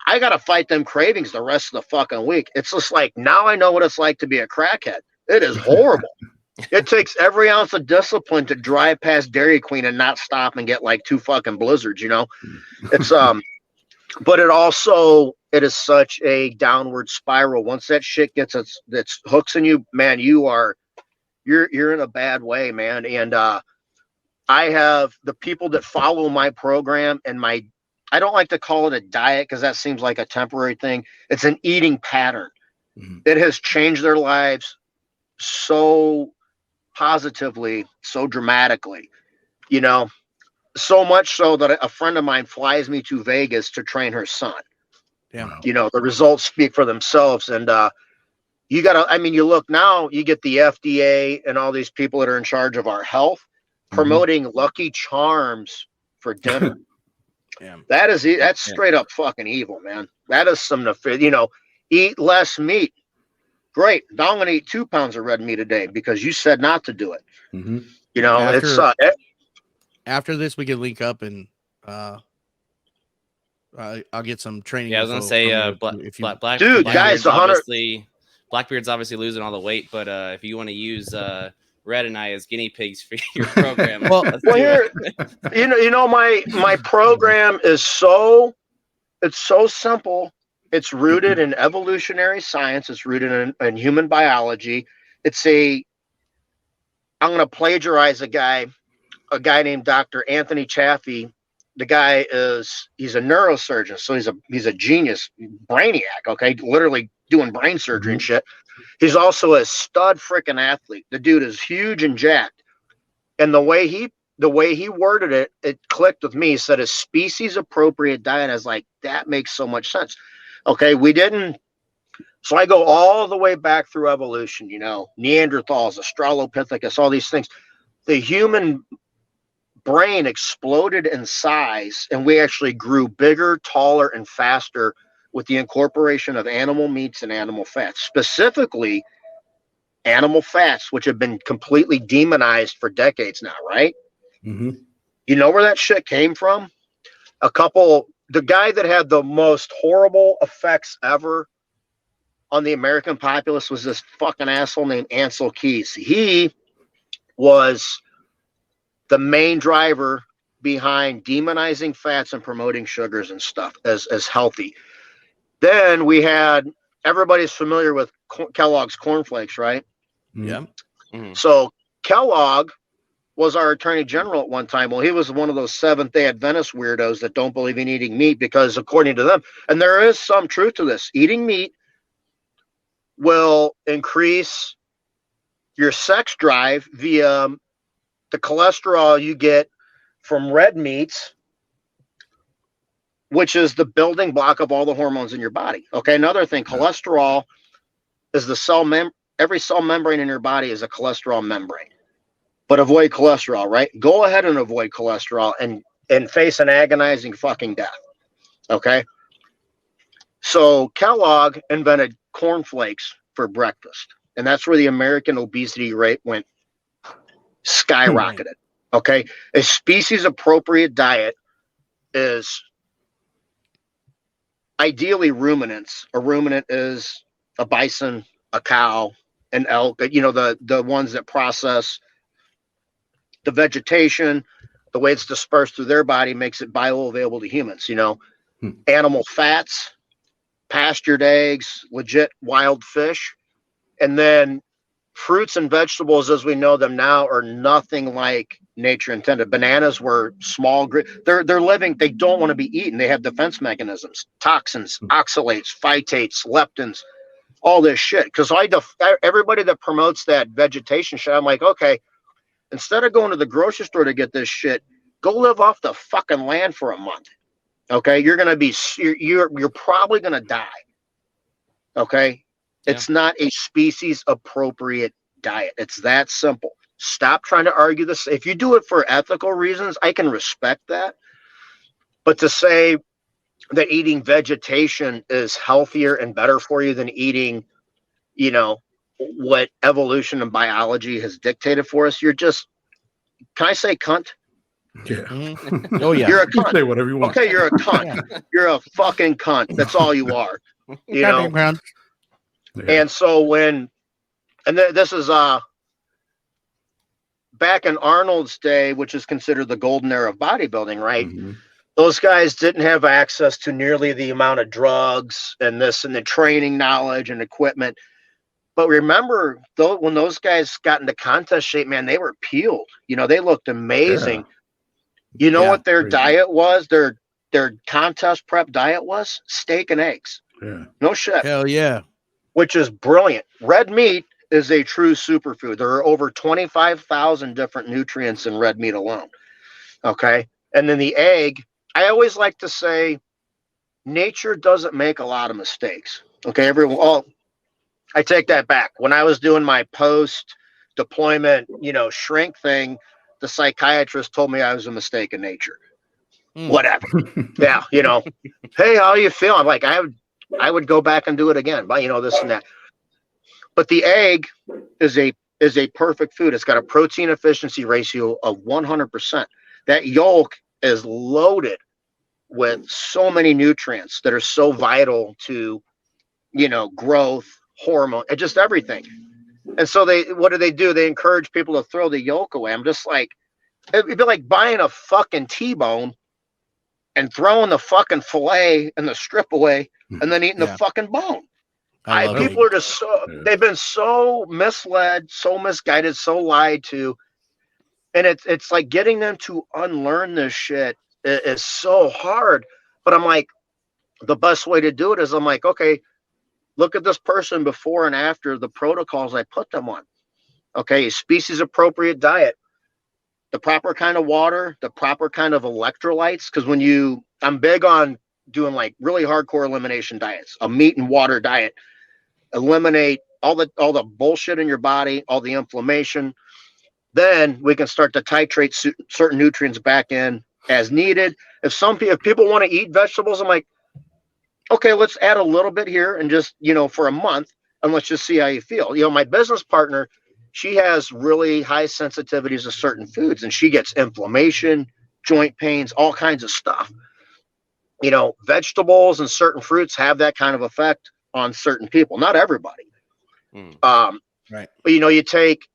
I got to fight them cravings the rest of the fucking week. It's just like, now I know what it's like to be a crackhead. It is horrible. It takes every ounce of discipline to drive past Dairy Queen and not stop and get like 2 fucking Blizzards, you know? It's, but it is such a downward spiral. Once that shit gets its hooks in you, man, you're in a bad way, man. And I have the people that follow my program and I don't like to call it a diet because that seems like a temporary thing. It's an eating pattern. Mm-hmm. It has changed their lives so positively, so dramatically, you know, so much so that a friend of mine flies me to Vegas to train her son. Yeah. You know, the results speak for themselves. And you look now, you get the FDA and all these people that are in charge of our health promoting Lucky Charms for dinner. Yeah. That's straight up fucking evil, man. That is some, you know, eat less meat. Great. Now I'm going to eat 2 pounds of red meat a day because you said not to do it. Mm-hmm. You know, after this, we can link up and I'll get some training. Yeah, I was going to say, Blackbeard's obviously losing all the weight, but if you want to use Red and I as guinea pigs for your program, here, you know, my program is so simple. It's rooted in evolutionary science. It's rooted in human biology. It's a I'm going to plagiarize a guy named Dr. Anthony Chaffee. The guy he's a neurosurgeon, so he's a genius, brainiac, okay, literally doing brain surgery and shit. He's also a stud freaking athlete. The dude is huge and jacked. And the way he worded it, it clicked with me. He said a species appropriate diet. I was like, that makes so much sense. Okay, so I go all the way back through evolution, Neanderthals, Australopithecus, all these things. The human brain exploded in size, and we actually grew bigger, taller, and faster with the incorporation of animal meats and animal fats, specifically animal fats, which have been completely demonized for decades now, right? Mm-hmm. You know where that shit came from? The guy that had the most horrible effects ever on the American populace was this fucking asshole named Ansel Keys. He was the main driver behind demonizing fats and promoting sugars and stuff as healthy. Then we had, everybody's familiar with Kellogg's cornflakes, right? Yeah. Mm-hmm. So Kellogg was our attorney general at one time. Well, he was one of those Seventh-day Adventist weirdos that don't believe in eating meat because, according to them, and there is some truth to this, eating meat will increase your sex drive via the cholesterol you get from red meats, which is the building block of all the hormones in your body. Okay, another thing, cholesterol is every cell membrane in your body is a cholesterol membrane. But avoid cholesterol, right? Go ahead and avoid cholesterol and face an agonizing fucking death. Okay? So Kellogg invented cornflakes for breakfast. And that's where the American obesity rate went skyrocketed. Okay? A species appropriate diet is ideally ruminants. A ruminant is a bison, a cow, an elk, the ones that process the vegetation, the way it's dispersed through their body makes it bioavailable to humans, Animal fats, pastured eggs, legit wild fish, and then fruits and vegetables as we know them now are nothing like nature intended. Bananas were small, they're living, they don't want to be eaten. They have defense mechanisms, toxins, oxalates, phytates, leptins, all this shit. Because everybody that promotes that vegetation shit, I'm like, okay, instead of going to the grocery store to get this shit, go live off the fucking land for a month. Okay, you're probably gonna die. Okay, It's not a species appropriate diet. It's that simple. Stop trying to argue this. If you do it for ethical reasons, I can respect that. But to say that eating vegetation is healthier and better for you than eating, what evolution and biology has dictated for us, you're just, can I say cunt? Yeah. Mm-hmm. Oh yeah. You're a cunt. Say whatever you want. Okay, you're a cunt. You're a fucking cunt. That's all you are. Yeah. And so this is back in Arnold's day, which is considered the golden era of bodybuilding, right? Mm-hmm. Those guys didn't have access to nearly the amount of drugs and the training knowledge and equipment. But remember, when those guys got into contest shape, man, they were peeled. They looked amazing. Yeah. You know what their diet was? Their contest prep diet was? Steak and eggs. Yeah. No shit. Hell yeah. Which is brilliant. Red meat is a true superfood. There are over 25,000 different nutrients in red meat alone. Okay. And then the egg, I always like to say nature doesn't make a lot of mistakes. Okay. I take that back. When I was doing my post-deployment, shrink thing, the psychiatrist told me I was a mistake in nature. Whatever. Yeah, hey, how you feel? I'm like, I would go back and do it again, but this and that. But the egg is a perfect food. It's got a protein efficiency ratio of 100%. That yolk is loaded with so many nutrients that are so vital to, growth, hormone, and just everything. And so what do? They encourage people to throw the yolk away. I'm just like, it'd be like buying a fucking T-bone and throwing the fucking fillet and the strip away and then eating the fucking bone. I love people are just they've been so misled, so misguided, so lied to. And it's like getting them to unlearn this shit is so hard. But I'm like, the best way to do it is I'm like, okay, look at this person before and after the protocols I put them on. Okay, species appropriate diet, the proper kind of water, the proper kind of electrolytes. Because I'm big on doing like really hardcore elimination diets, a meat and water diet. Eliminate all the bullshit in your body, all the inflammation. Then we can start to titrate certain nutrients back in as needed. If people want to eat vegetables, I'm like, okay, let's add a little bit here and just, for a month, and let's just see how you feel. My business partner, she has really high sensitivities to certain foods, and she gets inflammation, joint pains, all kinds of stuff. Vegetables and certain fruits have that kind of effect on certain people, not everybody. Right. But, you take,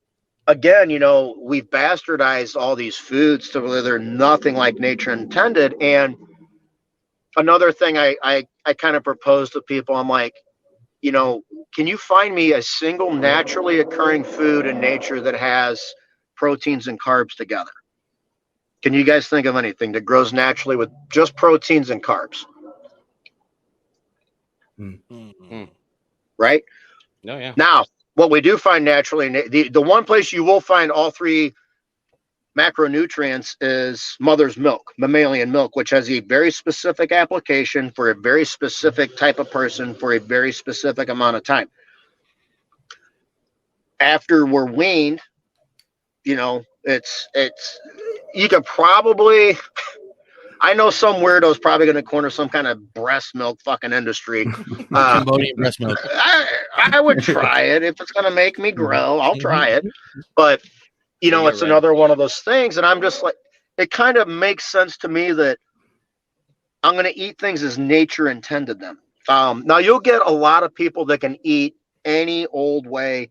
again, we've bastardized all these foods to where they're nothing like nature intended. And another thing I kind of propose to people, I'm like, can you find me a single naturally occurring food in nature that has proteins and carbs together? Can you guys think of anything that grows naturally with just proteins and carbs? Right? No, yeah. Now, what we do find naturally, the one place you will find all three macronutrients is mother's milk, mammalian milk, which has a very specific application for a very specific type of person for a very specific amount of time. After we're weaned, it's you could probably, I know some weirdo's probably going to corner some kind of breast milk fucking industry. Cambodian breast milk. I would try it if it's going to make me grow. I'll try it, but it's another one of those things, and I'm just like, it kind of makes sense to me that I'm going to eat things as nature intended them. Now you'll get a lot of people that can eat any old way,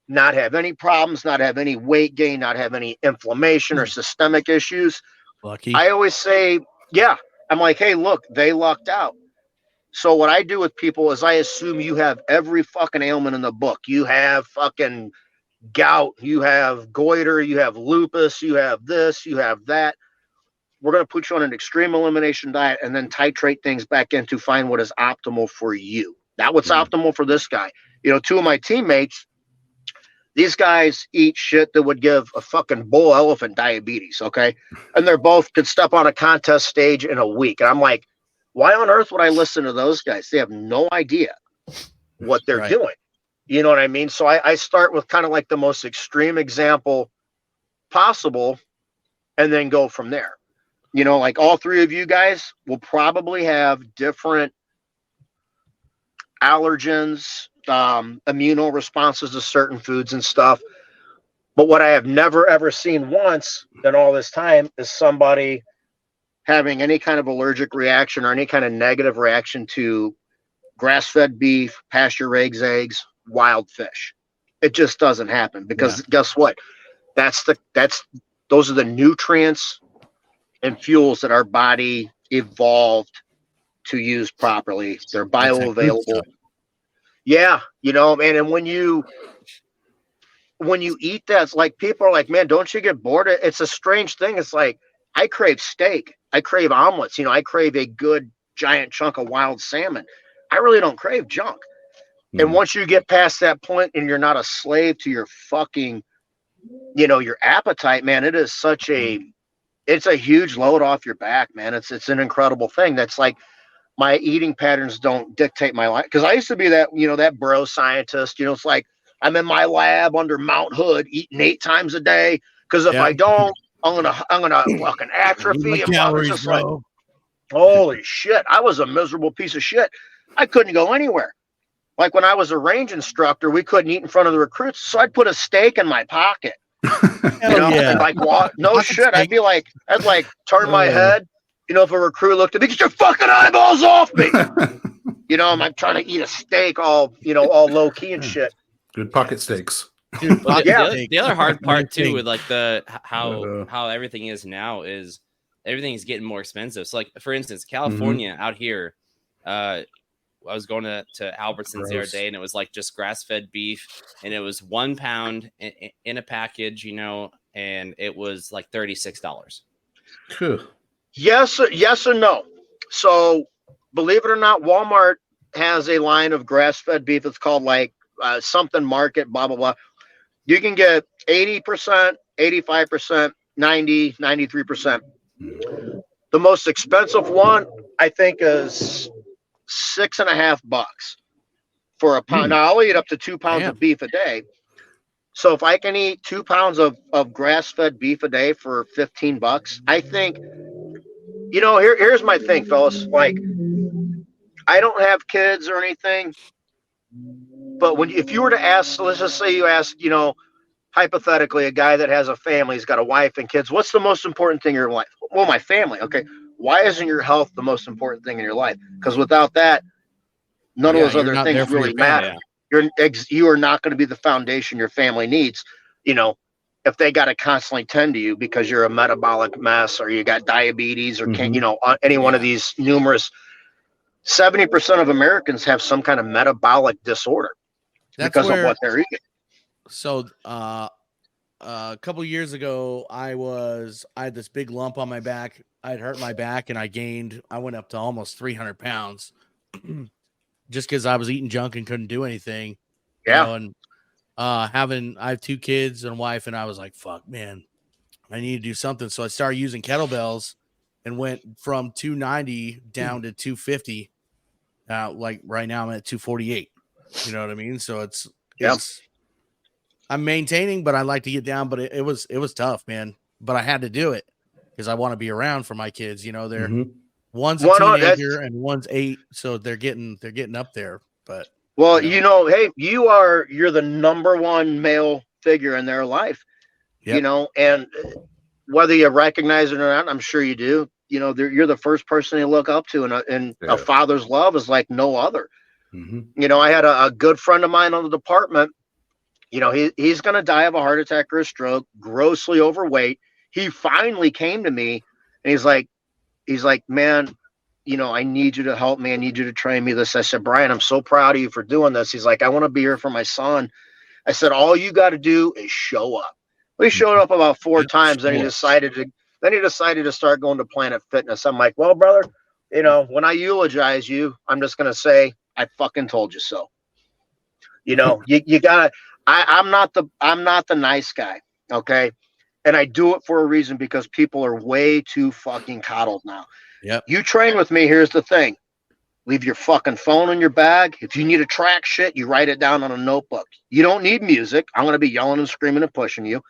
not have any problems, not have any weight gain, not have any inflammation or systemic issues. Lucky. I always say, yeah, I'm like, hey, look, they lucked out. So what I do with people is I assume you have every fucking ailment in the book. You have fucking gout, you have goiter, you have lupus, you have this, you have that. We're going to put you on an extreme elimination diet and then titrate things back in to find what is optimal for you. Not what's optimal for this guy. Two of my teammates, these guys eat shit that would give a fucking bull elephant diabetes, okay? And they're both could step on a contest stage in a week. And I'm like, why on earth would I listen to those guys? They have no idea what they're doing. You know what I mean? So I start with kind of like the most extreme example possible and then go from there. Like all three of you guys will probably have different allergens, immuno responses to certain foods and stuff. But what I have never, ever seen once in all this time is somebody having any kind of allergic reaction or any kind of negative reaction to grass-fed beef, pasture-raised eggs, wild fish. It just doesn't happen because guess what? Those are the nutrients and fuels that our body evolved to use properly. They're bioavailable. Yeah, man. And when you eat that, it's like people are like, man, don't you get bored? It's a strange thing. It's like I crave steak. I crave omelets. I crave a good giant chunk of wild salmon. I really don't crave junk. And once you get past that point and you're not a slave to your fucking, your appetite, man, it is it's a huge load off your back, man. It's an incredible thing. That's like my eating patterns don't dictate my life. Cause I used to be that, that bro scientist, it's like I'm in my lab under Mount Hood eating 8 times a day. Cause if I don't, I'm gonna fucking atrophy. And calories, just like, holy shit. I was a miserable piece of shit. I couldn't go anywhere. Like when I was a range instructor, we couldn't eat in front of the recruits. So I'd put a steak in my pocket, and like, no shit. I'd turn my head, if a recruit looked at me, get your fucking eyeballs off me. I'm trying to eat a steak all low key and shit. Good pocket steaks. Well, the other hard part too with like how everything is now is everything is getting more expensive. So like for instance, California out here, was going to Albertsons the other day, and it was like just grass-fed beef, and it was 1 pound in a package, you know, and it was like $36. Yes or no. So believe it or not, Walmart has a line of grass-fed beef. It's called like something market, blah, blah, blah. You can get 80%, 85%, 90, 93%. The most expensive one, I think, is $6.50 for a pound. Now I'll eat up to 2 pounds of beef a day. So if I can eat 2 pounds of grass-fed beef a day for $15, I think, you know, here's my thing, fellas. Like, I don't have kids or anything, but if you were to ask, let's just say you ask, you know, hypothetically, a guy that has a family, he's got a wife and kids, what's the most important thing in your life? Well, my family. Okay. Why isn't your health the most important thing in your life? Because without that, none of those other things really matter. You are not going to be the foundation your family needs. You know, if they got to constantly tend to you because you're a metabolic mess or you got diabetes or can't, you know, any one of these numerous, 70% of Americans have some kind of metabolic disorder because of what they're eating. So, a couple years ago, I had this big lump on my back. I'd hurt my back and I went up to almost 300 pounds just because I was eating junk and couldn't do anything. Yeah. You know, and I have 2 kids and a wife, and I was like, fuck, man, I need to do something. So I started using kettlebells and went from 290 down to 250. Like right now I'm at 248. You know what I mean? So it's I'm maintaining, but I like to get down, but it was tough, man. But I had to do it because I want to be around for my kids. You know, one's a teenager and one's 8, so they're getting up there. But you know, hey, you're the number one male figure in their life. Yep. You know, and whether you recognize it or not, I'm sure you do. You know, you're the first person they look up to, and a father's love is like no other. You know, I had a good friend of mine on the department. You know, he's going to die of a heart attack or a stroke, grossly overweight. He finally came to me and he's like, man, you know, I need you to help me. I need you to train me this. I said, Brian, I'm so proud of you for doing this. He's like, I want to be here for my son. I said, all you got to do is show up. Well, he showed up about 4 times. Then he decided to start going to Planet Fitness. I'm like, well, brother, you know, when I eulogize you, I'm just going to say, I fucking told you so. You know, you gotta, I'm not the nice guy. Okay. And I do it for a reason because people are way too fucking coddled now. Yeah. You train with me. Here's the thing. Leave your fucking phone in your bag. If you need to track shit, you write it down on a notebook. You don't need music. I'm going to be yelling and screaming and pushing you,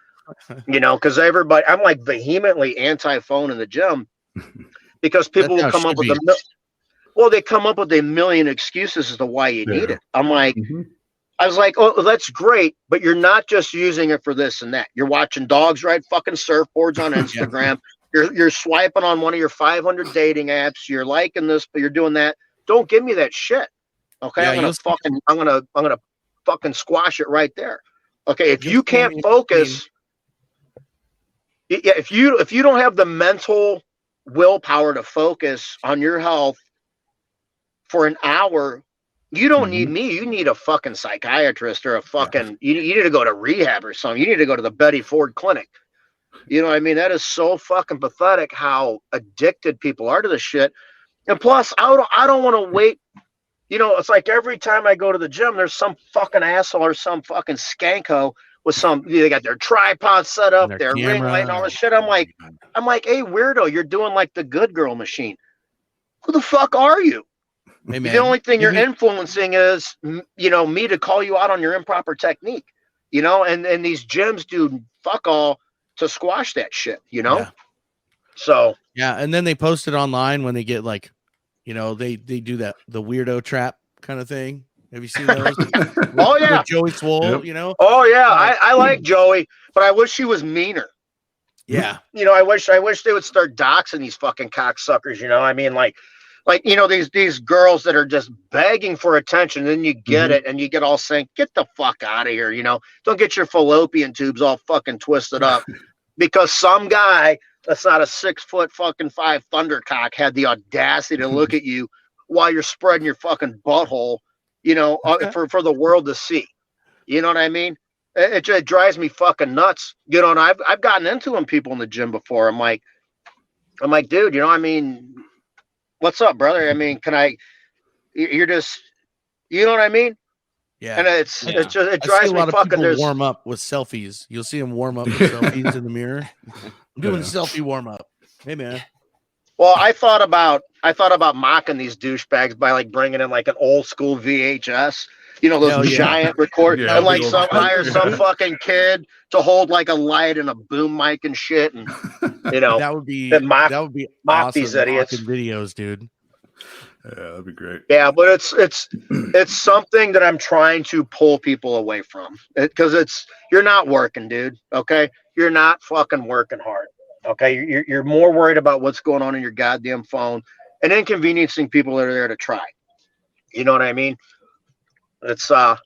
you know, because I'm like vehemently anti-phone in the gym because people will come up with they come up with a million excuses as to why you need it. I'm like, I was like, oh, that's great, but you're not just using it for this and that. You're watching dogs ride fucking surfboards on Instagram. You're swiping on one of your 500 dating apps. You're liking this, but you're doing that. Don't give me that shit. Okay, I'm gonna fucking squash it right there. Okay, if you can't focus, if you don't have the mental willpower to focus on your health for an hour, you don't need me. You need a fucking psychiatrist or a fucking, you need to go to rehab or something. You need to go to the Betty Ford Clinic. You know what I mean? That is so fucking pathetic how addicted people are to this shit. And plus, I don't want to wait. You know, it's like every time I go to the gym, there's some fucking asshole or some fucking skanko with they got their tripod set up, their ring light and all this shit. I'm like, hey, weirdo, you're doing like the good girl machine. Who the fuck are you? Hey, the only thing you're influencing is, you know, me to call you out on your improper technique, you know, and these gyms do fuck all to squash that shit, you know? Yeah. So. Yeah. And then they post it online when they get like, you know, they do the weirdo trap kind of thing. Have you seen those? Oh, yeah. Joey Swole, you know? Oh, yeah. I like Joey, but I wish he was meaner. Yeah. You know, I wish they would start doxing these fucking cocksuckers, you know? I mean, like, you know, these girls that are just begging for attention, and then you get it and you get all saying, get the fuck out of here, you know? Don't get your fallopian tubes all fucking twisted up because some guy that's not a 6'5" fucking thundercock had the audacity to look at you while you're spreading your fucking butthole, for the world to see. You know what I mean? It drives me fucking nuts. And I've gotten into them people in the gym before. I'm like, dude, what's up, brother? You're just, you know what I mean? Yeah. And it drives me fucking. People warm up with selfies. You'll see them warm up with selfies in the mirror. I'm doing the selfie warm up. Hey, man. Well, I thought about mocking these douchebags by like bringing in like an old school VHS, those giant record, and like hire some fucking kid to hold like a light and a boom mic and shit, and that would be mock awesome. These idiots. Videos, dude. Yeah, that'd be great. Yeah, but it's something that I'm trying to pull people away from, because you're not working, dude. Okay, you're not fucking working hard. Okay, you're more worried about what's going on in your goddamn phone and inconveniencing people that are there to try. You know what I mean? It's but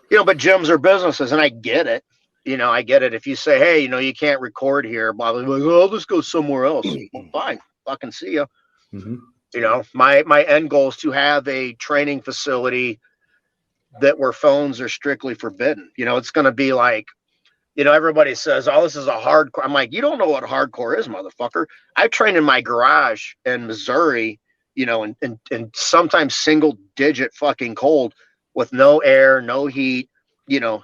gyms are businesses, and I get it. I get it. If you say, hey, you can't record here, blah blah blah, I'll just go somewhere else. Well, fine, fucking see ya. Mm-hmm. My end goal is to have a training facility where phones are strictly forbidden. It's going to be like, everybody says, oh, this is a hardcore. I'm like, you don't know what hardcore is, motherfucker. I trained in my garage in Missouri, and sometimes single digit fucking cold with no air, no heat,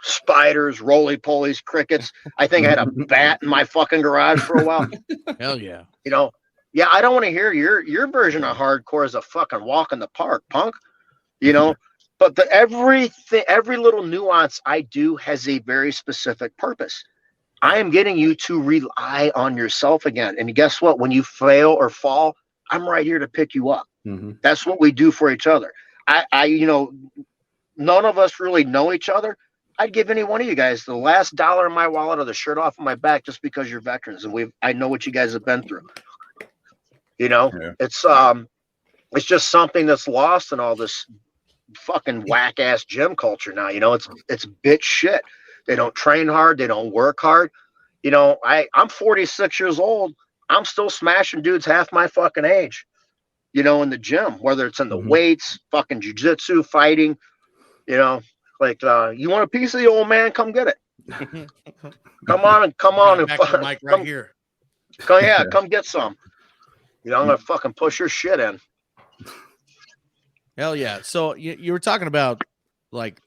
spiders, roly-polies, crickets. I think I had a bat in my fucking garage for a while. Hell yeah. Yeah, I don't want to hear your version of hardcore is a fucking walk in the park, punk. But every little nuance I do has a very specific purpose. I am getting you to rely on yourself again. And guess what? When you fail or fall, I'm right here to pick you up. Mm-hmm. That's what we do for each other. None of us really know each other. I'd give any one of you guys the last dollar in my wallet or the shirt off of my back just because you're veterans and I know what you guys have been through. Yeah. It's just something that's lost in all this fucking whack ass gym culture now. It's bitch shit. They don't train hard. They don't work hard. I'm 46 years old. I'm still smashing dudes half my fucking age, in the gym, whether it's in the weights, fucking jujitsu, fighting, you want a piece of the old man? Come get it. come on and fuck Mike right here. Come get some. I'm gonna fucking push your shit in. Hell yeah! So you were talking about like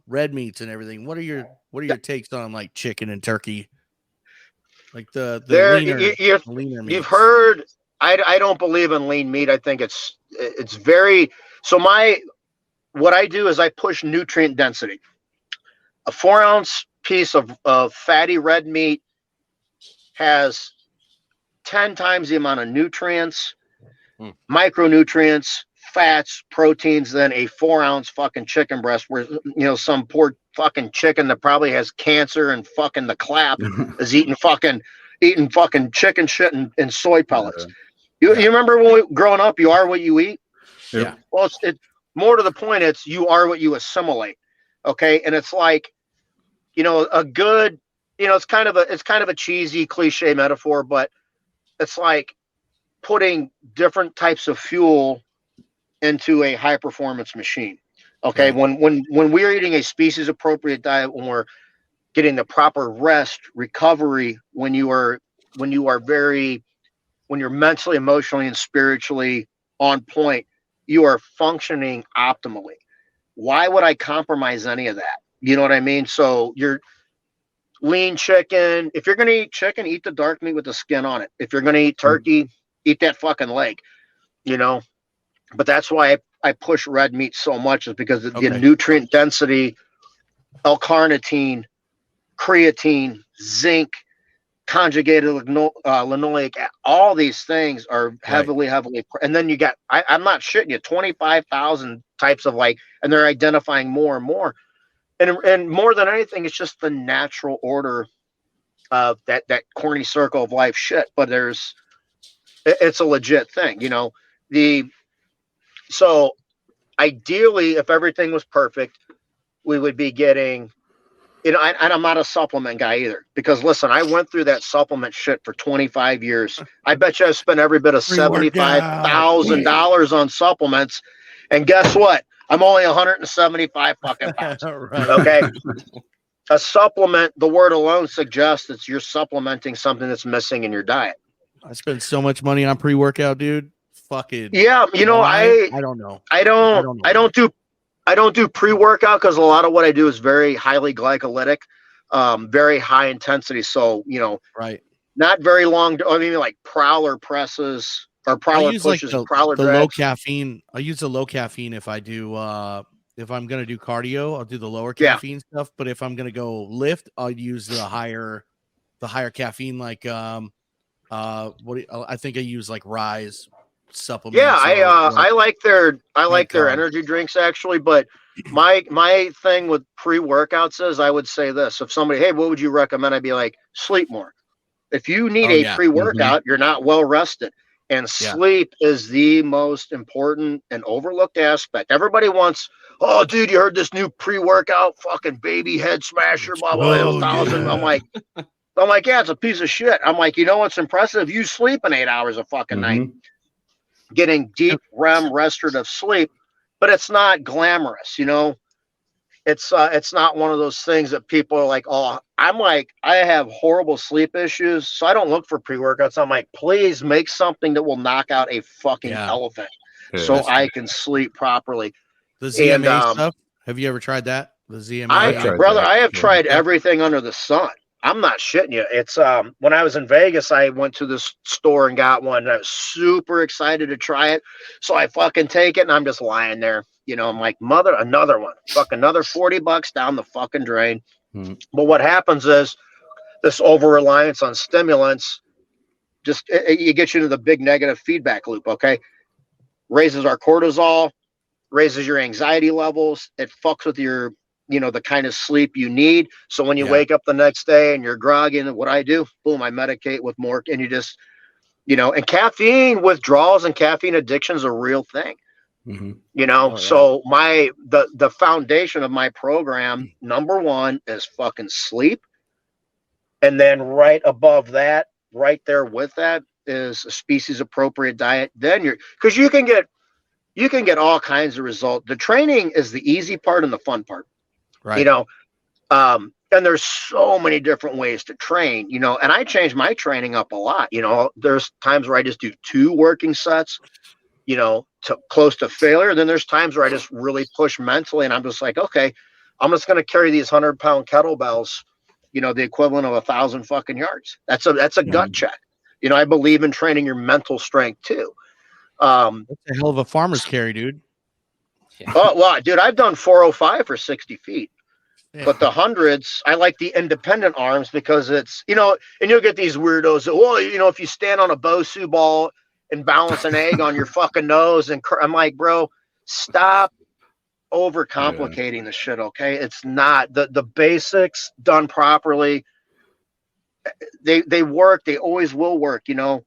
red meats and everything. What are your takes on like chicken and turkey? Like the leaner meats. You've heard. I don't believe in lean meat. I think it's very. So what I do is I push nutrient density. A 4-ounce piece of fatty red meat has 10 times the amount of nutrients, micronutrients, fats, proteins than a 4-ounce fucking chicken breast, where some poor fucking chicken that probably has cancer and fucking the clap is eating fucking chicken shit and soy pellets. You remember when growing up, you are what you eat? Yeah. Well, it's more to the point, it's you are what you assimilate. Okay. And it's like, a good, it's kind of a cheesy cliche metaphor, but it's like putting different types of fuel into a high performance machine. Okay. Right. When we're eating a species appropriate diet, when we're getting the proper rest, recovery, when you're mentally, emotionally, and spiritually on point, you are functioning optimally. Why would I compromise any of that? You know what I mean? So you're lean chicken. If you're going to eat chicken, eat the dark meat with the skin on it. If you're going to eat turkey, eat that fucking leg, but that's why I push red meat so much, is because the nutrient density, L-carnitine, creatine, zinc, conjugated linoleic, all these things are heavily, and then you got, I'm not shitting you, 25,000 types of and they're identifying more and more. And more than anything, it's just the natural order of that corny circle of life shit. But it's a legit thing, so ideally, if everything was perfect, we would be getting, you know, and I'm not a supplement guy either, because listen, I went through that supplement shit for 25 years. I bet you I've spent every bit of $75,000 on supplements. And guess what? I'm only 175 fucking pounds. Right. Okay. A supplement, the word alone suggests that you're supplementing something that's missing in your diet. I spend so much money on pre-workout, dude. Fucking Yeah, you know, I don't know. I don't do pre-workout because a lot of what I do is very highly glycolytic, very high intensity. So, you know, Right. not very long. I mean, like prowler presses or prowler pushes, like prowler the drags. low caffeine. I use the low caffeine if I do if I'm gonna do cardio, I'll do the lower caffeine stuff. But if I'm gonna go lift, I'll use the higher caffeine, like I think I use like Rise supplements. Yeah, I like their carb. energy drinks actually, but my thing with pre-workouts is I would say this: if somebody, hey, what would you recommend? I'd be like, sleep more. If you need a pre-workout, you're not well rested. And sleep is the most important and overlooked aspect. Everybody wants, oh, dude, you heard this new pre-workout, fucking baby head smasher, blah blah, 1,000. Yeah. I'm like, yeah, it's a piece of shit. I'm like, you know what's impressive? You sleep in 8 hours a fucking night, getting deep REM restorative sleep, but it's not glamorous, you know. It's not one of those things that people are like, oh, I'm like, I have horrible sleep issues, so I don't look for pre-workouts. I'm like, please make something that will knock out a fucking elephant so I can sleep properly. The ZMA stuff. Have you ever tried that? The ZMA? I have tried everything under the sun. I'm not shitting you. It's when I was in Vegas, I went to this store and got one, and I was super excited to try it. So I fucking take it, and I'm just lying there. You know, I'm like, another one. Fuck, another $40 down the fucking drain. But what happens is this over-reliance on stimulants just it gets you into the big negative feedback loop, okay? Raises our cortisol, raises your anxiety levels. It fucks with your, you know, the kind of sleep you need. So when you wake up the next day and you're groggy, and what I do, boom, I medicate with more, and you just, you know, and caffeine withdrawals and caffeine addiction is a real thing. You know, so the foundation of my program, number one, is fucking sleep. And then right above that, right there with that, is a species appropriate diet. Then because you can get all kinds of results. The training is the easy part and the fun part. Right. You know, and there's so many different ways to train, you know, and I change my training up a lot. You know, there's times where I just do 2 working sets, you know, to close to failure. Then there's times where I just really push mentally, and I'm just like, okay, I'm just going to carry these 100-pound kettlebells, you know, the equivalent of 1,000 fucking yards. That's a gut check. You know, I believe in training your mental strength too. That's a hell of a farmer's carry, dude. Oh, well, dude, I've done 405 for 60 feet. But the hundreds, I like the independent arms because it's, you know, and you'll get these weirdos that, well, you know, if you stand on a Bosu ball and balance an egg on your fucking nose, and I'm like, bro, stop overcomplicating the shit, okay? It's not the basics done properly. They work. They always will work, you know.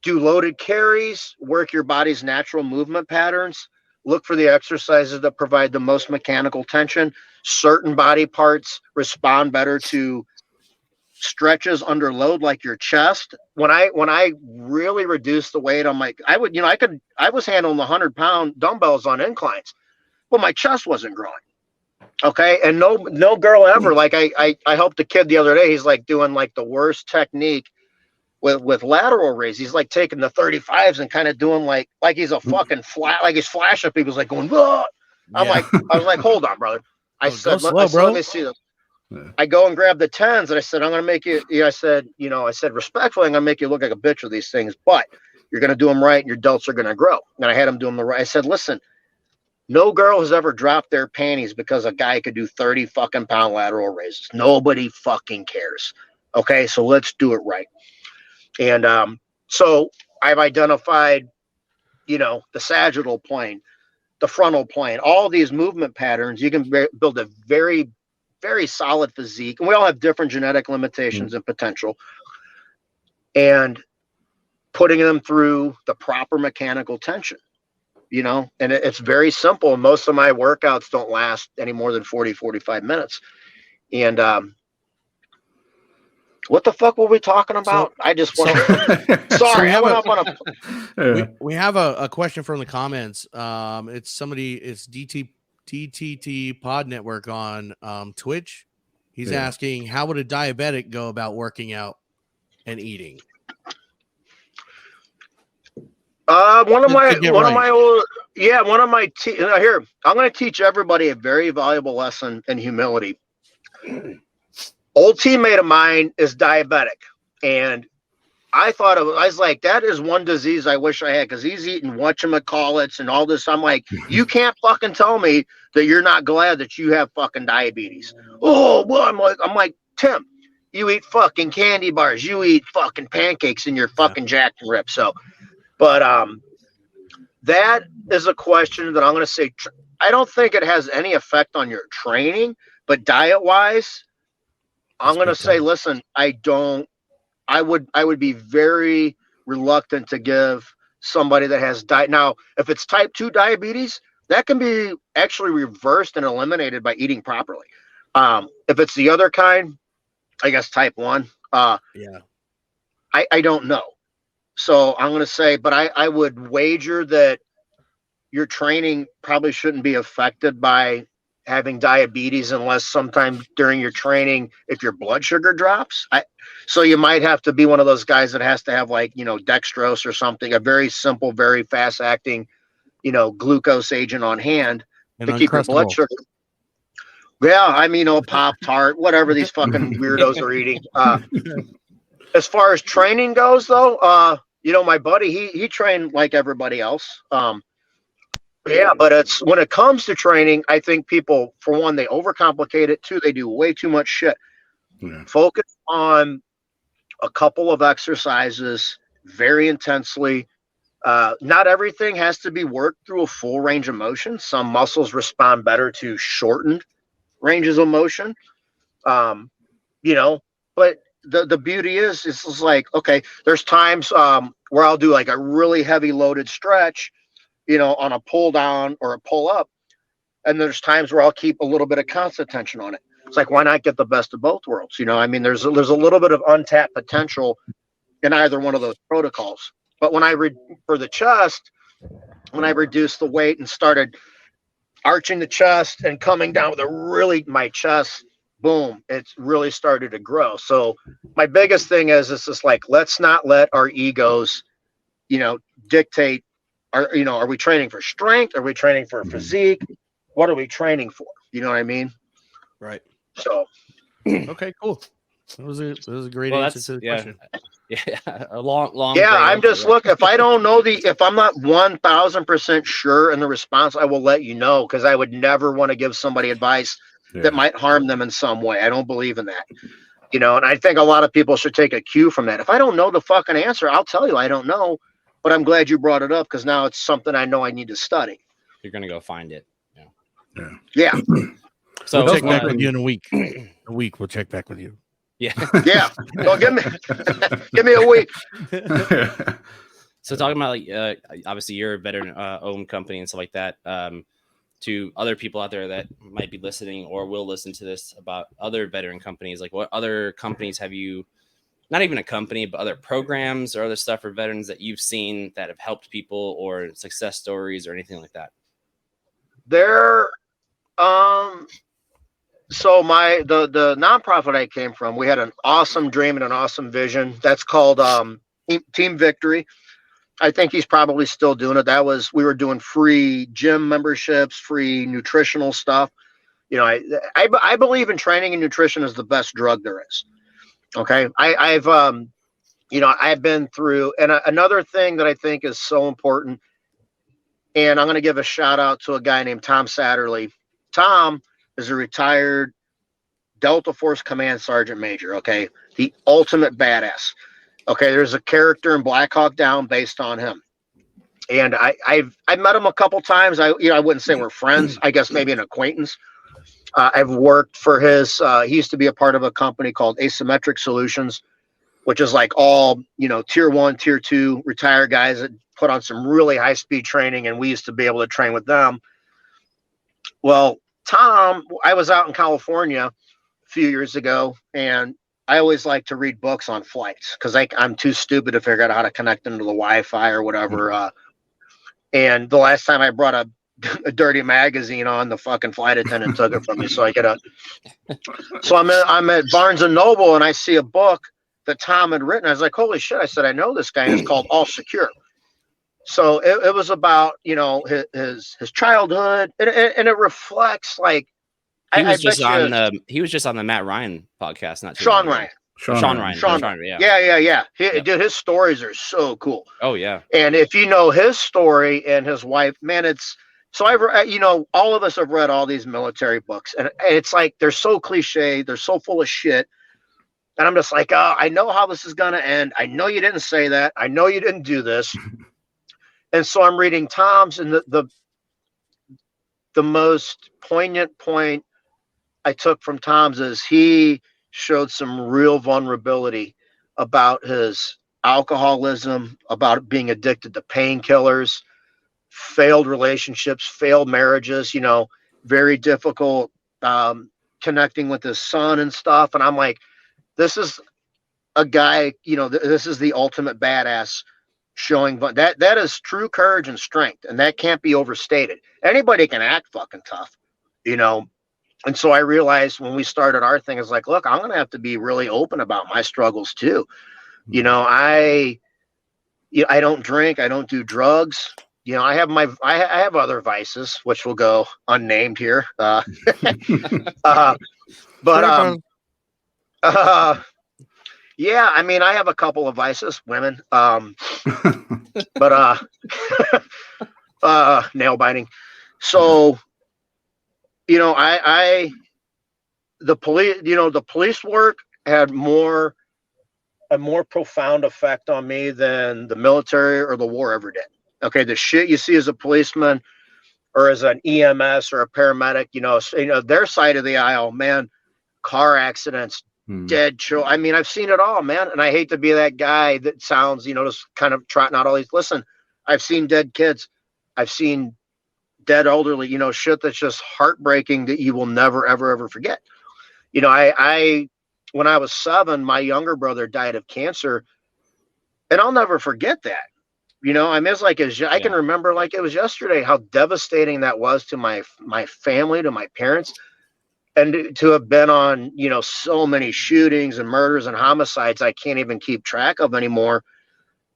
Do loaded carries, work your body's natural movement patterns. Look for the exercises that provide the most mechanical tension. Certain body parts respond better to stretches under load, like your chest. When I really reduced the weight, I'm like, I was handling the 100-pound dumbbells on inclines, but my chest wasn't growing. Okay. And no girl ever, like I helped a kid the other day. He's like doing like the worst technique with lateral raise. He's like taking the 35s and kind of doing like he's a fucking like he's flashing at people, like going, whoa. I was like, hold on, brother. I said, let me see them. I go and grab the 10s, and I said, I'm going to make you, I said respectfully, I'm going to make you look like a bitch with these things, but you're going to do them right, and your delts are going to grow. And I had him do them the right. I said, listen, no girl has ever dropped their panties because a guy could do 30 fucking pound lateral raises. Nobody fucking cares. Okay, so let's do it right. And so I've identified, you know, the sagittal plane, the frontal plane, all these movement patterns. You can build a very, very solid physique. And we all have different genetic limitations and potential. And putting them through the proper mechanical tension, you know, and it's very simple. Most of my workouts don't last any more than 40, 45 minutes. And what the fuck were we talking about? I just went. Sorry, I went off on a. We have a question from the comments. It's somebody. It's DTT Pod Network on Twitch. He's asking, how would a diabetic go about working out and eating? One of my here. I'm going to teach everybody a very valuable lesson in humility. Old teammate of mine is diabetic, and I was like, that is one disease I wish I had, because he's eating whatchamacallits and all this. I'm like, you can't fucking tell me that you're not glad that you have fucking diabetes. Oh, well, I'm like, Tim, you eat fucking candy bars, you eat fucking pancakes, and you're fucking jacked and ripped. So, but that is a question that I'm going to say. I don't think it has any effect on your training, but diet wise, I'm going to say, listen, I would be very reluctant to give somebody that has diet. Now, if it's type 2 diabetes, that can be actually reversed and eliminated by eating properly. If it's the other kind, I guess type 1, I don't know. So I'm going to say, but I would wager that your training probably shouldn't be affected by having diabetes, unless sometime during your training, if your blood sugar drops. So you might have to be one of those guys that has to have, like, dextrose or something, a very simple, very fast acting, glucose agent on hand to keep your blood sugar. Yeah, I mean, Pop-Tart, whatever these fucking weirdos are eating. As far as training goes, though, my buddy, he trained like everybody else. Yeah, but it's when it comes to training, I think people, for one, they overcomplicate it. Two, they do way too much shit. Yeah. Focus on a couple of exercises very intensely. Not everything has to be worked through a full range of motion. Some muscles respond better to shortened ranges of motion. But the beauty is, it's like, okay, there's times where I'll do like a really heavy loaded stretch, on a pull down or a pull up. And there's times where I'll keep a little bit of constant tension on it. It's like, why not get the best of both worlds? I mean, there's a little bit of untapped potential in either one of those protocols. But when for the chest, when I reduced the weight and started arching the chest and coming down with my chest, boom, it's really started to grow. So my biggest thing is, it's just like, let's not let our egos, dictate. Are we training for strength? Are we training for physique? What are we training for? You know what I mean? Right. So, okay, cool. That was a great answer to the question. Yeah, a long. Yeah, I'm just looking. If I don't know if I'm not 1,000% sure in the response, I will let you know, because I would never want to give somebody advice that might harm them in some way. I don't believe in that. And I think a lot of people should take a cue from that. If I don't know the fucking answer, I'll tell you I don't know. But I'm glad you brought it up, because now it's something I know I need to study. You're gonna go find it. Yeah. So we'll check back with you in a week. We'll check back with you. Yeah. Yeah. Well, give me a week. So talking about, like, obviously you're a veteran owned company and stuff like that. To other people out there that might be listening or will listen to this about other veteran companies, like, what other companies have you? Not even a company, but other programs or other stuff for veterans that you've seen that have helped people, or success stories or anything like that? There, so the nonprofit I came from, we had an awesome dream and an awesome vision. That's called Team Victory. I think he's probably still doing it. We were doing free gym memberships, free nutritional stuff. I believe in training, and nutrition is the best drug there is. Okay. I've been through, and another thing that I think is so important, and I'm going to give a shout out to a guy named Tom Satterley. Tom is a retired Delta Force Command Sergeant Major. Okay. The ultimate badass. Okay. There's a character in Black Hawk Down based on him. And I've met him a couple times. I wouldn't say we're friends. I guess maybe an acquaintance. I've worked for he used to be a part of a company called Asymmetric Solutions, which is like all, tier 1, tier 2 retired guys that put on some really high speed training. And we used to be able to train with them. Well, Tom, I was out in California few years ago, and I always like to read books on flights because I'm too stupid to figure out how to connect into the Wi-Fi or whatever. And the last time I brought a dirty magazine on, the fucking flight attendant took it from me. So I get so I'm at Barnes and Noble, and I see a book that Tom had written. I was like, holy shit. I said, I know this guy, and it's called All Secure. So it was about, his childhood, and it reflects like, he was just on the Matt Ryan podcast, not too Sean long Ryan. ago. Sean Ryan. Yeah. Dude, his stories are so cool. Oh yeah. And if you know his story and his wife, man, it's so all of us have read all these military books, and it's like they're so cliche, they're so full of shit. And I'm just like, I know how this is gonna end. I know you didn't say that. I know you didn't do this. And so I'm reading Tom's, and the most poignant point I took from Tom's is he showed some real vulnerability about his alcoholism, about being addicted to painkillers, failed relationships, failed marriages, very difficult connecting with his son and stuff. And I'm like, this is a guy, this is the ultimate badass showing that is true courage and strength, and that can't be overstated. Anybody can act fucking tough, and so I realized when we started our thing, it's like, look, I'm gonna have to be really open about my struggles too. I don't drink, I don't do drugs. I have other vices which will go unnamed here. Yeah, I mean, I have a couple of vices, women, but nail biting. So, the police work had a more profound effect on me than the military or the war ever did. Okay, the shit you see as a policeman or as an EMS or a paramedic, their side of the aisle, man, car accidents, dead children. I mean, I've seen it all, man. And I hate to be that guy that sounds, just kind of trotting out all these. Listen, I've seen dead kids. I've seen dead elderly, shit that's just heartbreaking that you will never, ever, ever forget. When I was 7, my younger brother died of cancer, and I'll never forget that. I mean, it's like, I can remember like it was yesterday, how devastating that was to my family, to my parents. And to have been on, so many shootings and murders and homicides I can't even keep track of anymore.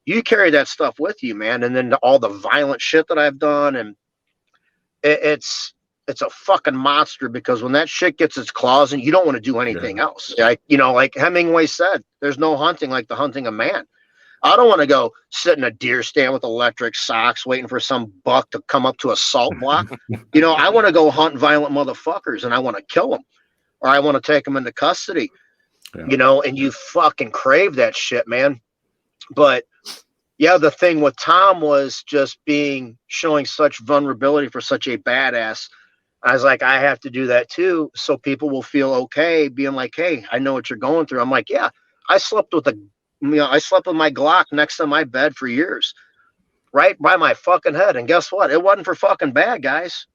You carry that stuff with you, man. And then all the violent shit that I've done. And it's a fucking monster, because when that shit gets its claws in, you don't want to do anything else. Like Hemingway said, there's no hunting like the hunting of man. I don't want to go sit in a deer stand with electric shocks waiting for some buck to come up to a salt block. I want to go hunt violent motherfuckers, and I want to kill them, or I want to take them into custody, and you fucking crave that shit, man. But yeah, the thing with Tom was just showing such vulnerability for such a badass. I was like, I have to do that too, so people will feel okay being like, hey, I know what you're going through. I'm like, yeah, I slept with my Glock next to my bed for years, right by my fucking head. And guess what? It wasn't for fucking bad, guys.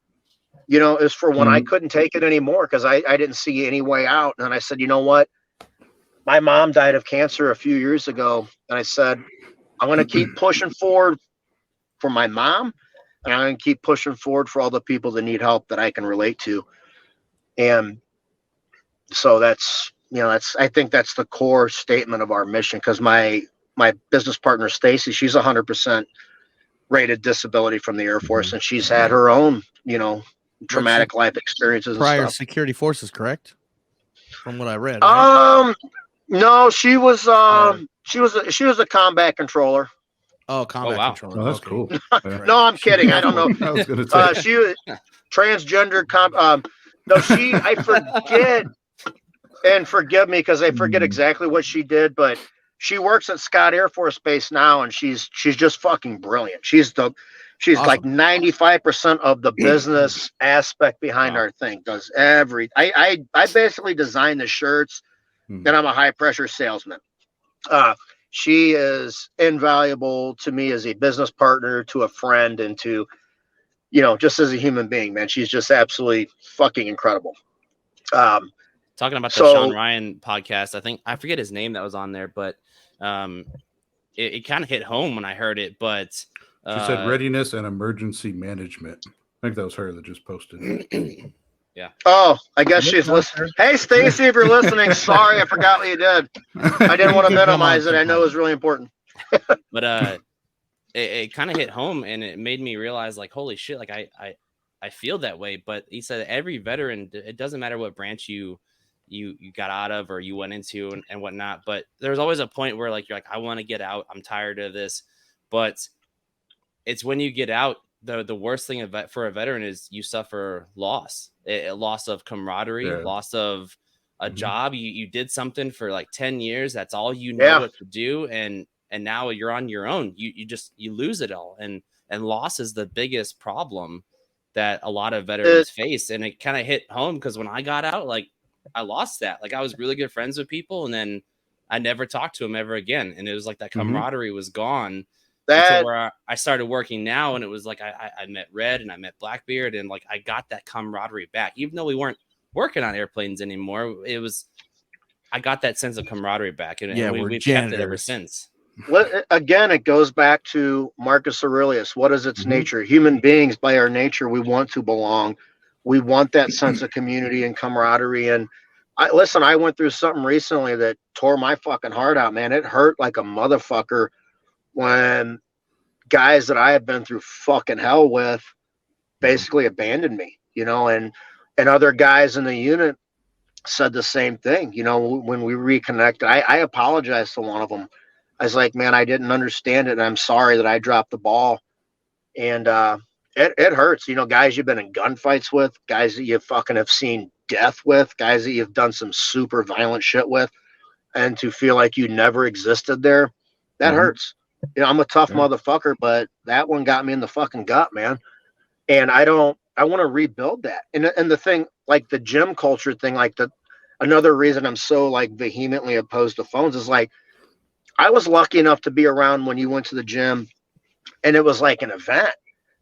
It's for when I couldn't take it anymore, because I didn't see any way out. And I said, you know what? My mom died of cancer a few years ago. And I said, I'm going to keep pushing forward for my mom. And I'm going to keep pushing forward for all the people that need help that I can relate to. And so I think that's the core statement of our mission, because my business partner, Stacy, she's 100% rated disability from the Air Force, and she's had her own, traumatic life experiences. Prior security forces, correct? From what I read. Right? No, she was a combat controller. Oh, combat controller. Oh, that's cool. No, I'm kidding. I don't know. I was gonna say. She was transgender. No, I forget. And forgive me because I forget exactly what she did, but she works at Scott Air Force Base now, and she's just fucking brilliant. She's awesome. Like 95% of the business aspect behind our thing. Does I basically design the shirts, and I'm a high pressure salesman. She is invaluable to me as a business partner, to a friend, and to, just as a human being, man. She's just absolutely fucking incredible. Talking about the So- Sean Ryan podcast, I forget his name that was on there, but it kind of hit home when I heard it. But She said readiness and emergency management. I think that was her that just posted. Oh, I guess she's listening. Hey, Stacy, if you're listening, sorry, I forgot what you did. I didn't want to minimize it. I know it was really important. But it kind of hit home, and it made me realize, like, holy shit, like I feel that way. But he said every veteran, it doesn't matter what branch you got out of or you went into and whatnot, but there's always a point where like you're like, I want to get out, I'm tired of this. But it's when you get out, the worst thing for a veteran is you suffer loss, a loss of camaraderie, loss of a job. You did something for like 10 years, that's all you know what to do, and now you're on your own. You lose it all, and loss is the biggest problem that a lot of veterans face. And it kind of hit home because when I got out, like, I lost that. Like, I was really good friends with people, and then I never talked to them ever again. And it was like that camaraderie was gone. Until where I started working now, and it was like I met Red and I met Blackbeard, and like I got that camaraderie back. Even though we weren't working on airplanes anymore, I got that sense of camaraderie back, and we've kept it ever since. Again, it goes back to Marcus Aurelius. What is its nature? Human beings, by our nature, we want to belong. We want that sense of community and camaraderie. And I went through something recently that tore my fucking heart out, man. It hurt like a motherfucker when guys that I had been through fucking hell with basically abandoned me, and other guys in the unit said the same thing. When we reconnected, I apologized to one of them. I was like, man, I didn't understand it, and I'm sorry that I dropped the ball. And it hurts, guys you've been in gunfights with, guys that you fucking have seen death with, guys that you've done some super violent shit with, and to feel like you never existed there, that hurts. I'm a tough motherfucker, but that one got me in the fucking gut, man. And I want to rebuild that. And the thing, like the gym culture thing, like another reason I'm so like vehemently opposed to phones is like, I was lucky enough to be around when you went to the gym and it was like an event.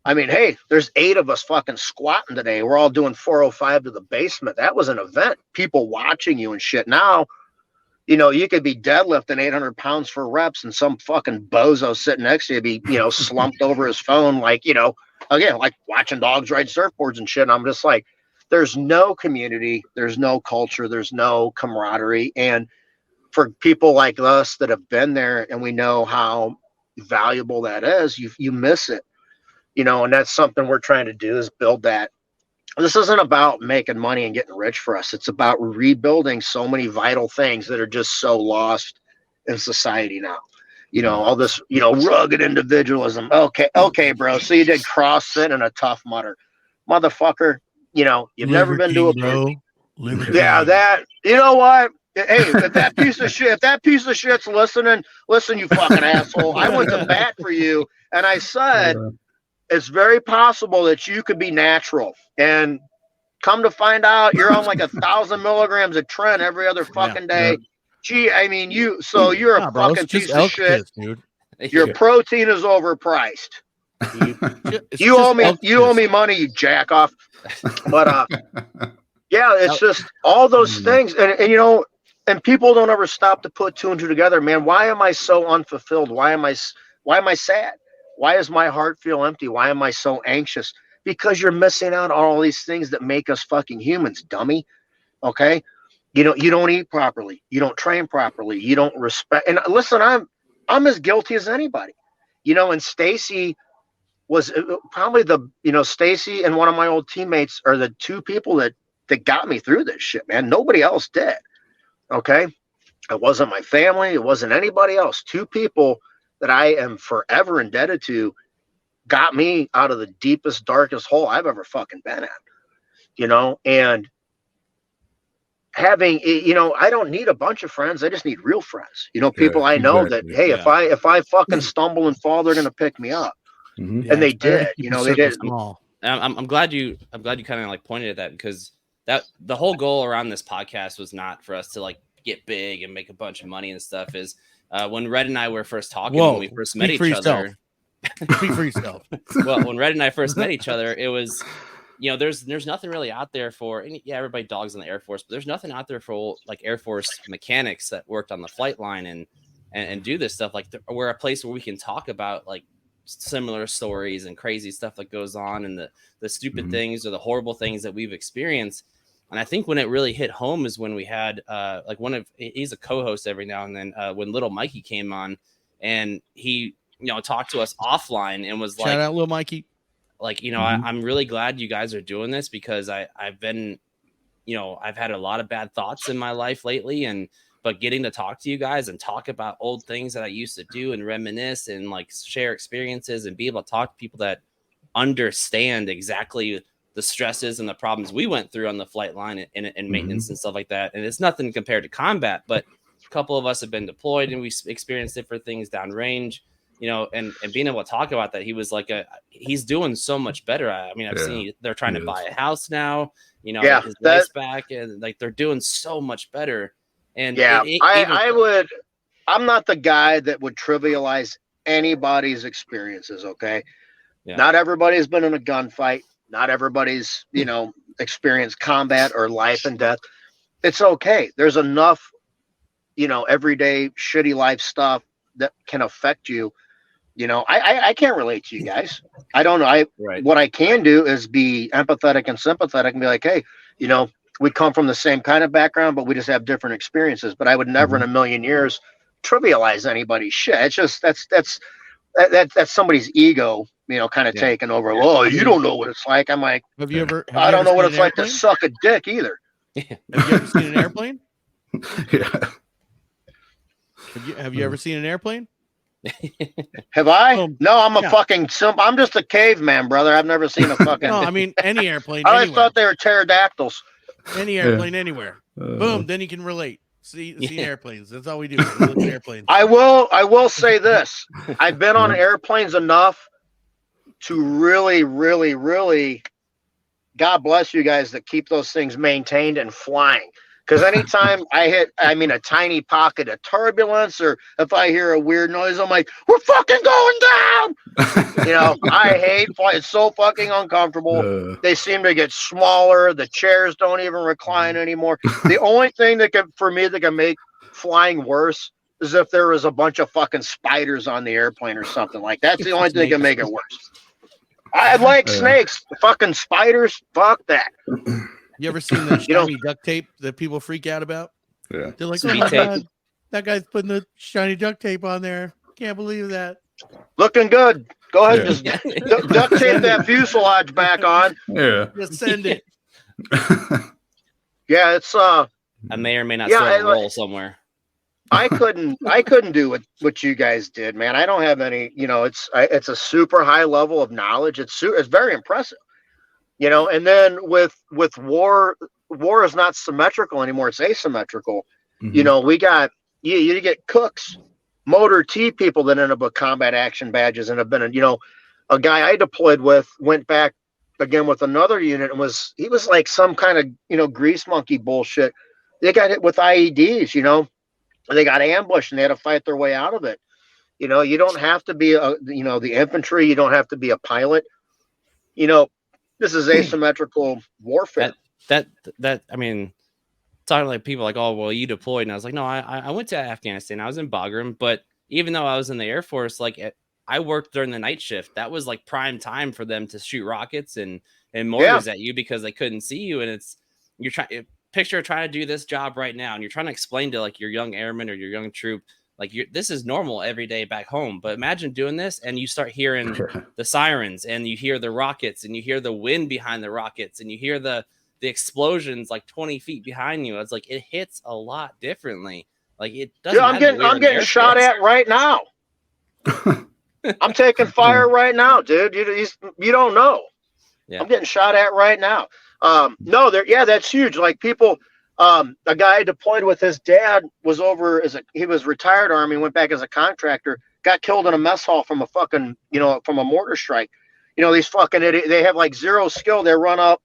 I mean, hey, there's 8 of us fucking squatting today. We're all doing 405 to the basement. That was an event. People watching you and shit. Now, you could be deadlifting 800 pounds for reps and some fucking bozo sitting next to you be, slumped over his phone, like, again, like watching dogs ride surfboards and shit. And I'm just like, there's no community, there's no culture, there's no camaraderie. And for people like us that have been there and we know how valuable that is, you miss it, and that's something we're trying to do is build that. This isn't about making money and getting rich for us. It's about rebuilding so many vital things that are just so lost in society now. All this, rugged individualism. Okay, bro. So you did CrossFit and a Tough Mudder. Motherfucker, you've never been to a bro. Yeah, that, you know what? Hey, if that piece of shit's listening, listen, you fucking asshole. I went to bat for you, and I said, it's very possible that you could be natural. And come to find out, you're on like 1,000 milligrams of Tren every other fucking day. Gee, I mean, you're a fucking piece of shit. Dude. Your protein is overpriced. You owe me money, you jack off. But yeah, it's just all those things, and people don't ever stop to put 2 and 2 together, man. Why am I so unfulfilled? Why am I sad? Why does my heart feel empty? Why am I so anxious? Because you're missing out on all these things that make us fucking humans, dummy. Okay? You don't eat properly. You don't train properly. You don't respect. And listen, I'm as guilty as anybody. And Stacy was probably Stacy and one of my old teammates are the 2 people that got me through this shit, man. Nobody else did. Okay? It wasn't my family. It wasn't anybody else. 2 people that I am forever indebted to got me out of the deepest, darkest hole I've ever fucking been at, and having, I don't need a bunch of friends. I just need real friends, people I know that, hey, if I fucking stumble and fall, they're going to pick me up. And they did, they did. I'm glad you kind of like pointed at that, because that the whole goal around this podcast was not for us to like get big and make a bunch of money and stuff. Is when Red and I were first talking, when we first met each other. Speak for yourself. Well, when Red and I first met each other, it was you know, there's nothing really out there for, and yeah, everybody dogs in the Air Force, but there's nothing out there for like Air Force mechanics that worked on the flight line and do this stuff. Like we're a place where we can talk about like similar stories and crazy stuff that goes on and the stupid things or the horrible things that we've experienced. And I think when it really hit home is when we had like he's a co-host every now and then when little Mikey came on and he, you know, talked to us offline and was Shout out little Mikey. Like, you know, I'm really glad you guys are doing this because I've been, you know, I've had a lot of bad thoughts in my life lately. But getting to talk to you guys and talk about old things that I used to do and reminisce and like share experiences and be able to talk to people that understand exactly the stresses and the problems we went through on the flight line and maintenance and stuff like that. And it's nothing compared to combat, but a couple of us have been deployed and we experienced different things downrange. You know, and being able to talk about that, he was like he's doing so much better. I mean, I've seen they're trying to buy a house now, you know, his wife's back and like they're doing so much better. And I'm not the guy that would trivialize anybody's experiences. Okay. Yeah. Not everybody's been in a gunfight. Not everybody's, you know, experienced combat or life and death. It's okay. There's enough, you know, everyday shitty life stuff that can affect you. You know, I can't relate to you guys. I don't know. What I can do is be empathetic and sympathetic and be like, hey, you know, we come from the same kind of background, but we just have different experiences. But I would never in a million years trivialize anybody's shit. It's just that's somebody's ego, you know, kind of taking over. Oh, you don't know what it's like. I'm like, I don't know what it's like to suck a dick either. Have you ever seen an airplane? Yeah. Have you ever seen an airplane? Have I? No, I'm I'm just a caveman, brother. I've never seen a fucking. No, I mean any airplane. I always thought they were pterodactyls. Any airplane, anywhere. Boom. Then you can relate. See airplanes. That's all we do. Airplanes. I will say this. I've been on airplanes enough to really, really, really. God bless you guys that keep those things maintained and flying. Because anytime I hit, a tiny pocket of turbulence, or if I hear a weird noise, I'm like, we're fucking going down. You know, I hate flying. It's so fucking uncomfortable. They seem to get smaller. The chairs don't even recline anymore. The only thing that can make flying worse is if there was a bunch of fucking spiders on the airplane or something like that. That's the only thing that can make it worse. I like snakes. Fucking spiders. Fuck that. You ever seen that shiny duct tape that people freak out about? Yeah. They're like, oh my God, that guy's putting the shiny duct tape on there. Can't believe that. Looking good. Go ahead and just duct tape that fuselage back on. Yeah. Just send it. Yeah, it's I may or may not still have a roll somewhere. I couldn't do what you guys did, man. I don't have any, you know, it's a super high level of knowledge. It's very impressive. You know, and then with war is not symmetrical anymore. It's asymmetrical. You know, we got you get cooks, motor T people that end up with combat action badges and have been, you know, a guy I deployed with went back again with another unit and he was like some kind of, you know, grease monkey bullshit. They got hit with IEDs, you know, they got ambushed and they had to fight their way out of it. You know, you don't have to be the infantry. You don't have to be a pilot. You know, this is asymmetrical warfare. That I mean, talking like people like, oh, well, you deployed. And I was like, no, I went to Afghanistan. I was in Bagram. But even though I was in the Air Force, like I worked during the night shift. That was like prime time for them to shoot rockets and mortars at you because they couldn't see you. And you're trying to do this job right now. And you're trying to explain to like your young airman or your young troop, like this is normal every day back home. But imagine doing this and you start hearing the sirens and you hear the rockets and you hear the wind behind the rockets and you hear the explosions like 20 feet behind you. It's like it hits a lot differently. Like it doesn't. I'm getting shot at right now. I'm taking fire right now, dude. You don't know. Yeah. I'm getting shot at right now. That's huge. Like people. A guy deployed with his dad was he was retired Army, went back as a contractor, got killed in a mess hall from from a mortar strike. You know, these fucking idiots, they have like zero skill. They run up,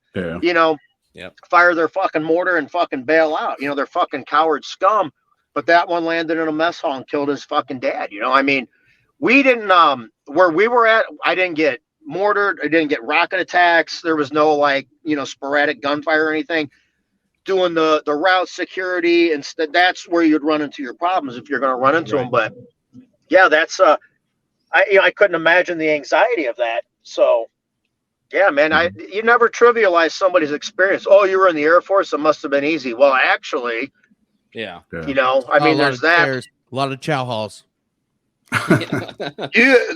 fire their fucking mortar and fucking bail out. You know, they're fucking coward scum. But that one landed in a mess hall and killed his fucking dad. You know, I mean, we didn't, where we were at, I didn't get mortared. I didn't get rocket attacks. There was no like, sporadic gunfire or anything. Doing the route security, and that's where you'd run into your problems if you're going to run into them. But yeah, that's I couldn't imagine the anxiety of that. So yeah, man, you never trivialize somebody's experience. Oh, you were in the Air Force, it must have been easy. Well, actually, Yeah. there's that. A lot of chow halls.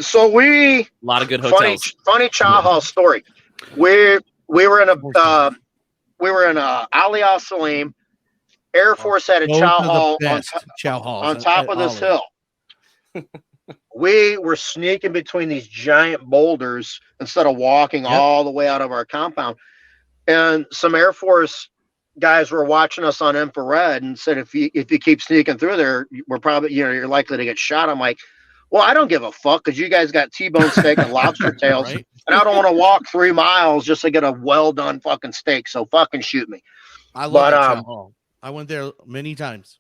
So a lot of good hotels. Funny chow hall story. We were in a Ali Al Salim. Air Force had a chow hall on top of this hill. We were sneaking between these giant boulders instead of walking all the way out of our compound. And some Air Force guys were watching us on infrared and said, if you keep sneaking through there, we're probably, you're likely to get shot. I'm like, well, I don't give a fuck because you guys got T-bone steak and lobster tails, right? And I don't want to walk 3 miles just to get a well-done fucking steak. So fucking shoot me. I love that chow hall. I went there many times.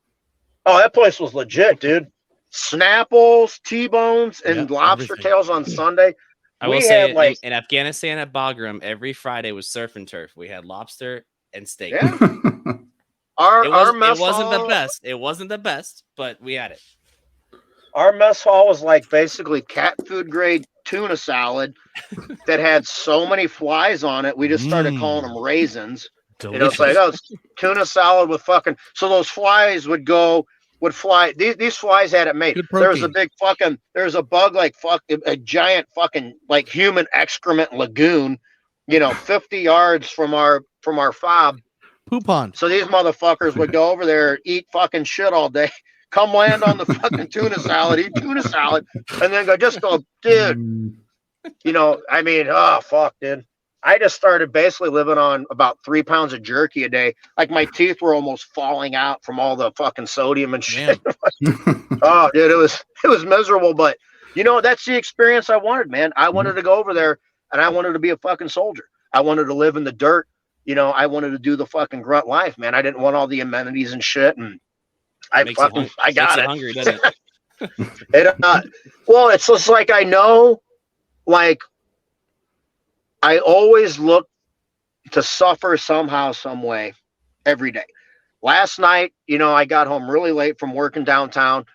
Oh, that place was legit, dude. Snapples, T-bones, and lobster tails on Sunday. I will say, in Afghanistan at Bagram, every Friday was surf and turf. We had lobster and steak. Yeah. It wasn't the best. It wasn't the best, but we had it. Our mess hall was like basically cat food grade tuna salad that had so many flies on it. We just started calling them raisins. Delicious. It's like, it's tuna salad with fucking. So those flies would fly. These flies had it made. There was a big fucking. There's a bug like a giant fucking like human excrement lagoon, 50 yards from our fob. Poop pond. So these motherfuckers would go over there, eat fucking shit all day. Come land on the fucking tuna salad, eat tuna salad, and then go, dude. Oh, fuck, dude. I just started basically living on about 3 pounds of jerky a day. Like my teeth were almost falling out from all the fucking sodium and shit. Oh, dude, it was miserable. But that's the experience I wanted, man. I wanted to go over there and I wanted to be a fucking soldier. I wanted to live in the dirt. I wanted to do the fucking grunt life, man. I didn't want all the amenities and shit. And I got it. Hungry, doesn't it? Well, it's just like I know, like I always look to suffer somehow, some way, every day. Last night, I got home really late from working downtown,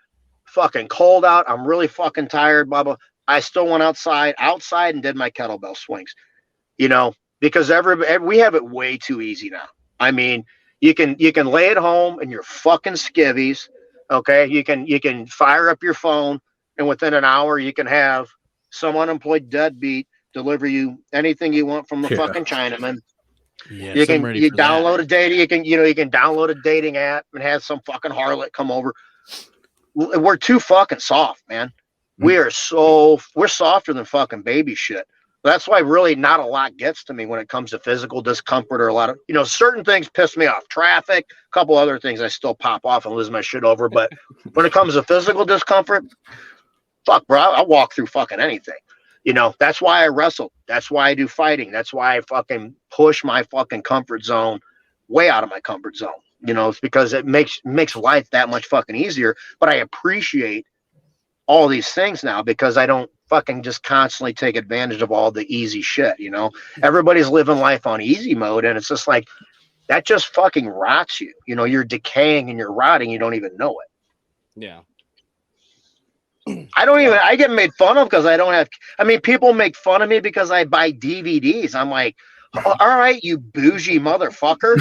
fucking cold out. I'm really fucking tired, blah, blah. I still went outside and did my kettlebell swings, because we have it way too easy now. I mean, you can lay at home and you're fucking skivvies. Okay. You can fire up your phone and within an hour you can have some unemployed deadbeat deliver you anything you want from the fucking Chinaman. Yeah, you download a dating. You can download a dating app and have some fucking harlot come over. We're too fucking soft, man. We're softer than fucking baby shit. That's why really not a lot gets to me when it comes to physical discomfort or a lot of, certain things piss me off. Traffic, a couple other things I still pop off and lose my shit over. But when it comes to physical discomfort, fuck, bro, I walk through fucking anything. That's why I wrestle. That's why I do fighting. That's why I fucking push my fucking comfort zone way out of my comfort zone. It's because it makes life that much fucking easier. But I appreciate all these things now because I don't fucking just constantly take advantage of all the easy shit. Everybody's living life on easy mode. And it's just like, that just fucking rots you. You're decaying and you're rotting. You don't even know it. Yeah. I get made fun of because people make fun of me because I buy DVDs. I'm like, all right, you bougie motherfucker.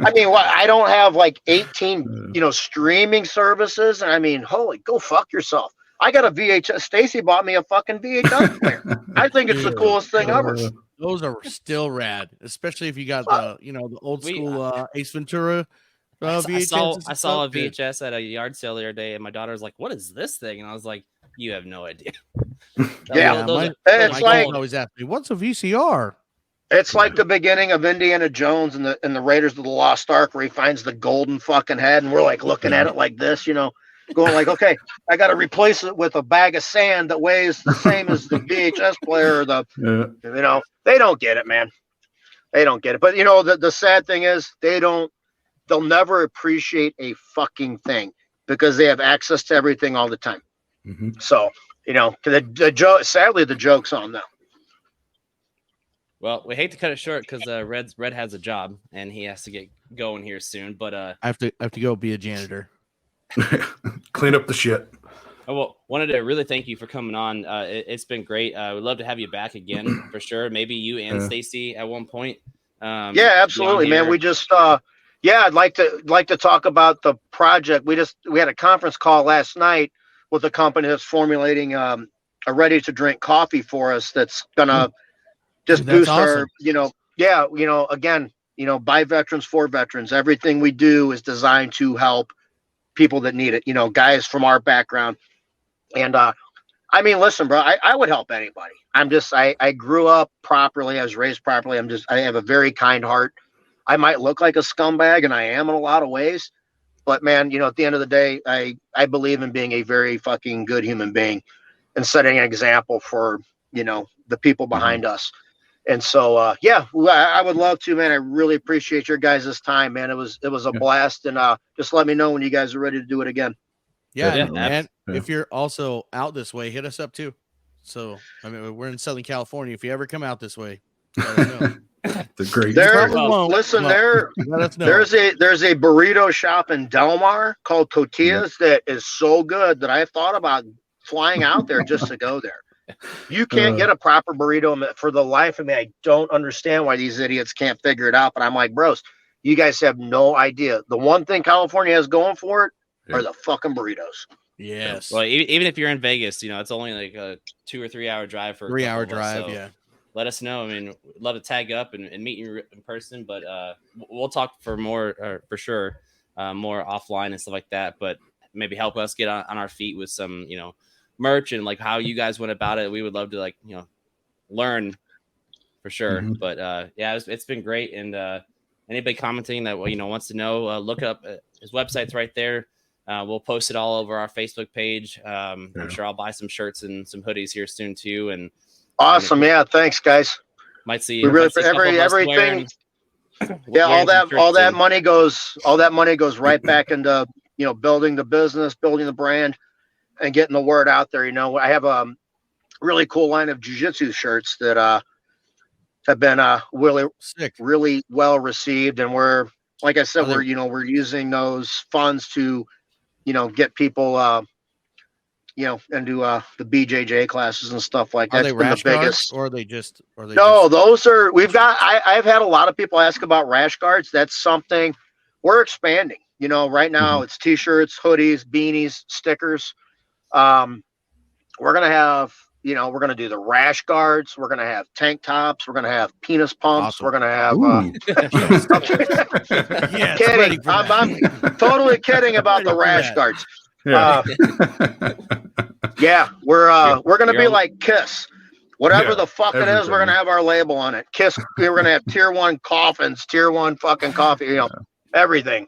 I don't have like 18, streaming services. And holy, go fuck yourself. I got a VHS. Stacy bought me a fucking VHS player. I think it's the coolest thing ever. Those are still rad, especially if you got the old school Ace Ventura. VHS I saw a VHS at a yard sale the other day, and my daughter was like, "What is this thing?" And I was like, "You have no idea." It's like always ask me, "What's a VCR?" It's like the beginning of Indiana Jones and the Raiders of the Lost Ark, where he finds the golden fucking head, and we're like looking at it like this, going like, "Okay, I got to replace it with a bag of sand that weighs the same as the VHS player." They don't get it, man. They don't get it. But the sad thing is they'll never appreciate a fucking thing because they have access to everything all the time. Mm-hmm. So, sadly, the joke's on them. Well, we hate to cut it short because Red has a job and he has to get going here soon. But I have to go be a janitor. Clean up the shit. well, wanted to really thank you for coming on. It's been great. We'd love to have you back again for sure. Maybe you and Stacy at one point. Yeah, absolutely, man. We just I'd like to talk about the project. We had a conference call last night with a company that's formulating a ready to drink coffee for us that's gonna just That's boost awesome. our again, by veterans for veterans. Everything we do is designed to help people that need it, guys from our background. And I mean, listen, bro, I would help anybody. I grew up properly. I was raised properly. I have a very kind heart. I might look like a scumbag, and I am in a lot of ways. But man, at the end of the day, I believe in being a very fucking good human being and setting an example for, the people behind us. And so, I would love to, man. I really appreciate your guys' time, man. It was a blast. And just let me know when you guys are ready to do it again. Yeah, Yeah, and if you're also out this way, hit us up too. So, I mean, we're in Southern California. If you ever come out this way, let us know. The great. Listen, Let us know. there's a burrito shop in Del Mar called Cotillas that is so good that I thought about flying out there just to go there. You can't get a proper burrito for the life of me. I don't understand why these idiots can't figure it out. But I'm like, bros, you guys have no idea. The one thing California has going for it are the fucking burritos. Yes. Well, even if you're in Vegas, it's only like a 2 or 3 hour drive for 3 hour drive. So let us know. I mean, we'd love to tag up and meet you in person, but we'll talk for more, for sure, more offline and stuff like that. But maybe help us get on our feet with some, merch and like how you guys went about it. We would love to learn for sure. But it's been great. And anybody commenting that wants to know, look up his website's right there. We'll post it all over our Facebook page. I'm sure I'll buy some shirts and some hoodies here soon too. And awesome, thanks, guys. Might see we really everything. All that money goes right back into building the business, building the brand, and getting the word out there. I have a really cool line of jiu-jitsu shirts that have been really well received, and we're, like I said, we're using those funds to get people into the BJJ classes and stuff like that. Are they rash guards, or are they just? Those are. I've had a lot of people ask about rash guards. That's something we're expanding. Right now it's t-shirts, hoodies, beanies, stickers. We're gonna have. We're gonna do the rash guards. We're gonna have tank tops. We're gonna have penis pumps. Awesome. We're gonna have. Yeah, kidding. I'm totally kidding about the rash guards. We're gonna be like Kiss. Whatever the fuck it is, we're gonna have our label on it. Kiss. We're gonna have tier 1 coffins, tier 1 fucking coffee. Everything.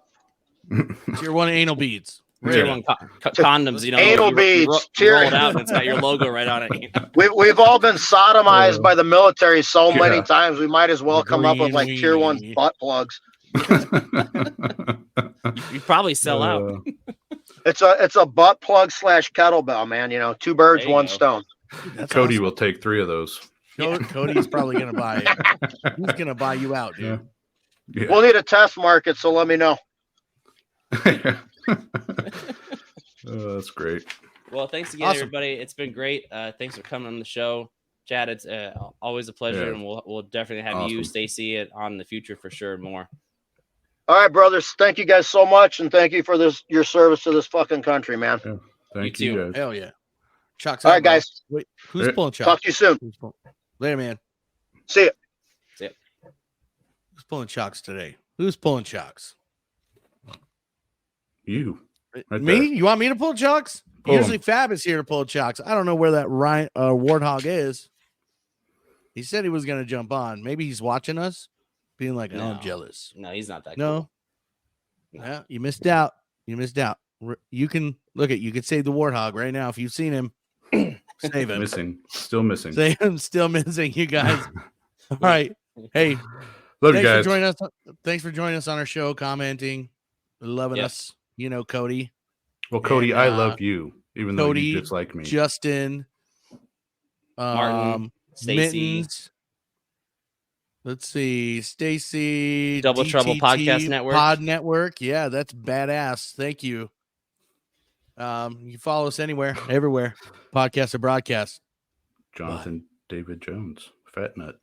Tier 1 anal beads. Tier 1 condoms. Anal beads. Roll it out and it's got your logo right on it. We've all been sodomized by the military so many times. We might as well come up with like tier 1 butt plugs. You probably sell out. It's a butt plug / kettlebell, man. 2 birds, 1 stone. Cody will take 3 of those. Cody's probably gonna buy it. He's gonna buy you out, dude. Yeah. We'll need a test market, so let me know. That's great. Well, thanks again, everybody. It's been great. Thanks for coming on the show, Chad. It's always a pleasure, and we'll definitely have you, Stacy, on the future for sure. More. All right, brothers. Thank you guys so much, and thank you for your service to this fucking country, man. Yeah. Thank you guys. Hell yeah. Chuck's all right, guys. Wait, who's pulling Chuck? Talk to you soon. Later, man. See ya. Who's pulling Chucks today? Who's pulling Chucks? You. Right me? There. You want me to pull Chucks? Usually Fab is here to pull Chucks. I don't know where that Warthog is. He said he was going to jump on. Maybe he's watching us, being like, I'm jealous. No, he's not that cool. No. Yeah, you missed out. You can you could save the Warthog right now if you've seen him. Save him. Still missing. Save him. Still missing. You guys. All right. Hey, love you guys. Thanks for joining us on our show, commenting, loving us. Cody. Well, Cody, I love you, even though you dislike me. Justin, Martin, Stacy. Let's see. Stacy. Double Trouble Podcast Network. Pod Network. Yeah, that's badass. Thank you. You can follow us anywhere, everywhere. Podcast or broadcast. Jonathan David Jones, Fat Nut.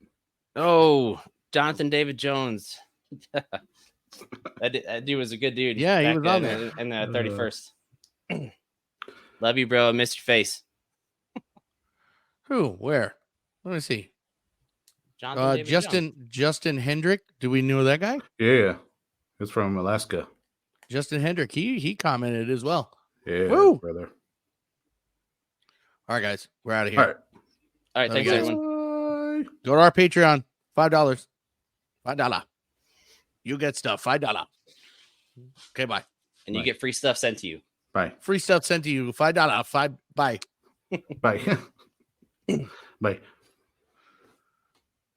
Oh, Jonathan David Jones. that dude was a good dude. Yeah, he back was on then there. in the 31st. Love you, bro. I miss your face. Who? Where? Let me see. Jonathan David Jones. Justin Hendrick. Do we know that guy? Yeah, it's from Alaska. Justin Hendrick. He commented as well. Yeah, Woo! brother. All right, guys, we're out of here. All right. All right, thanks Okay. everyone. Bye. Go to our Patreon. $5. $5. You get stuff. $5. Okay, bye. And you Bye. get free stuff sent to you. Bye. Free stuff sent to you. $5. Bye. Bye. Bye.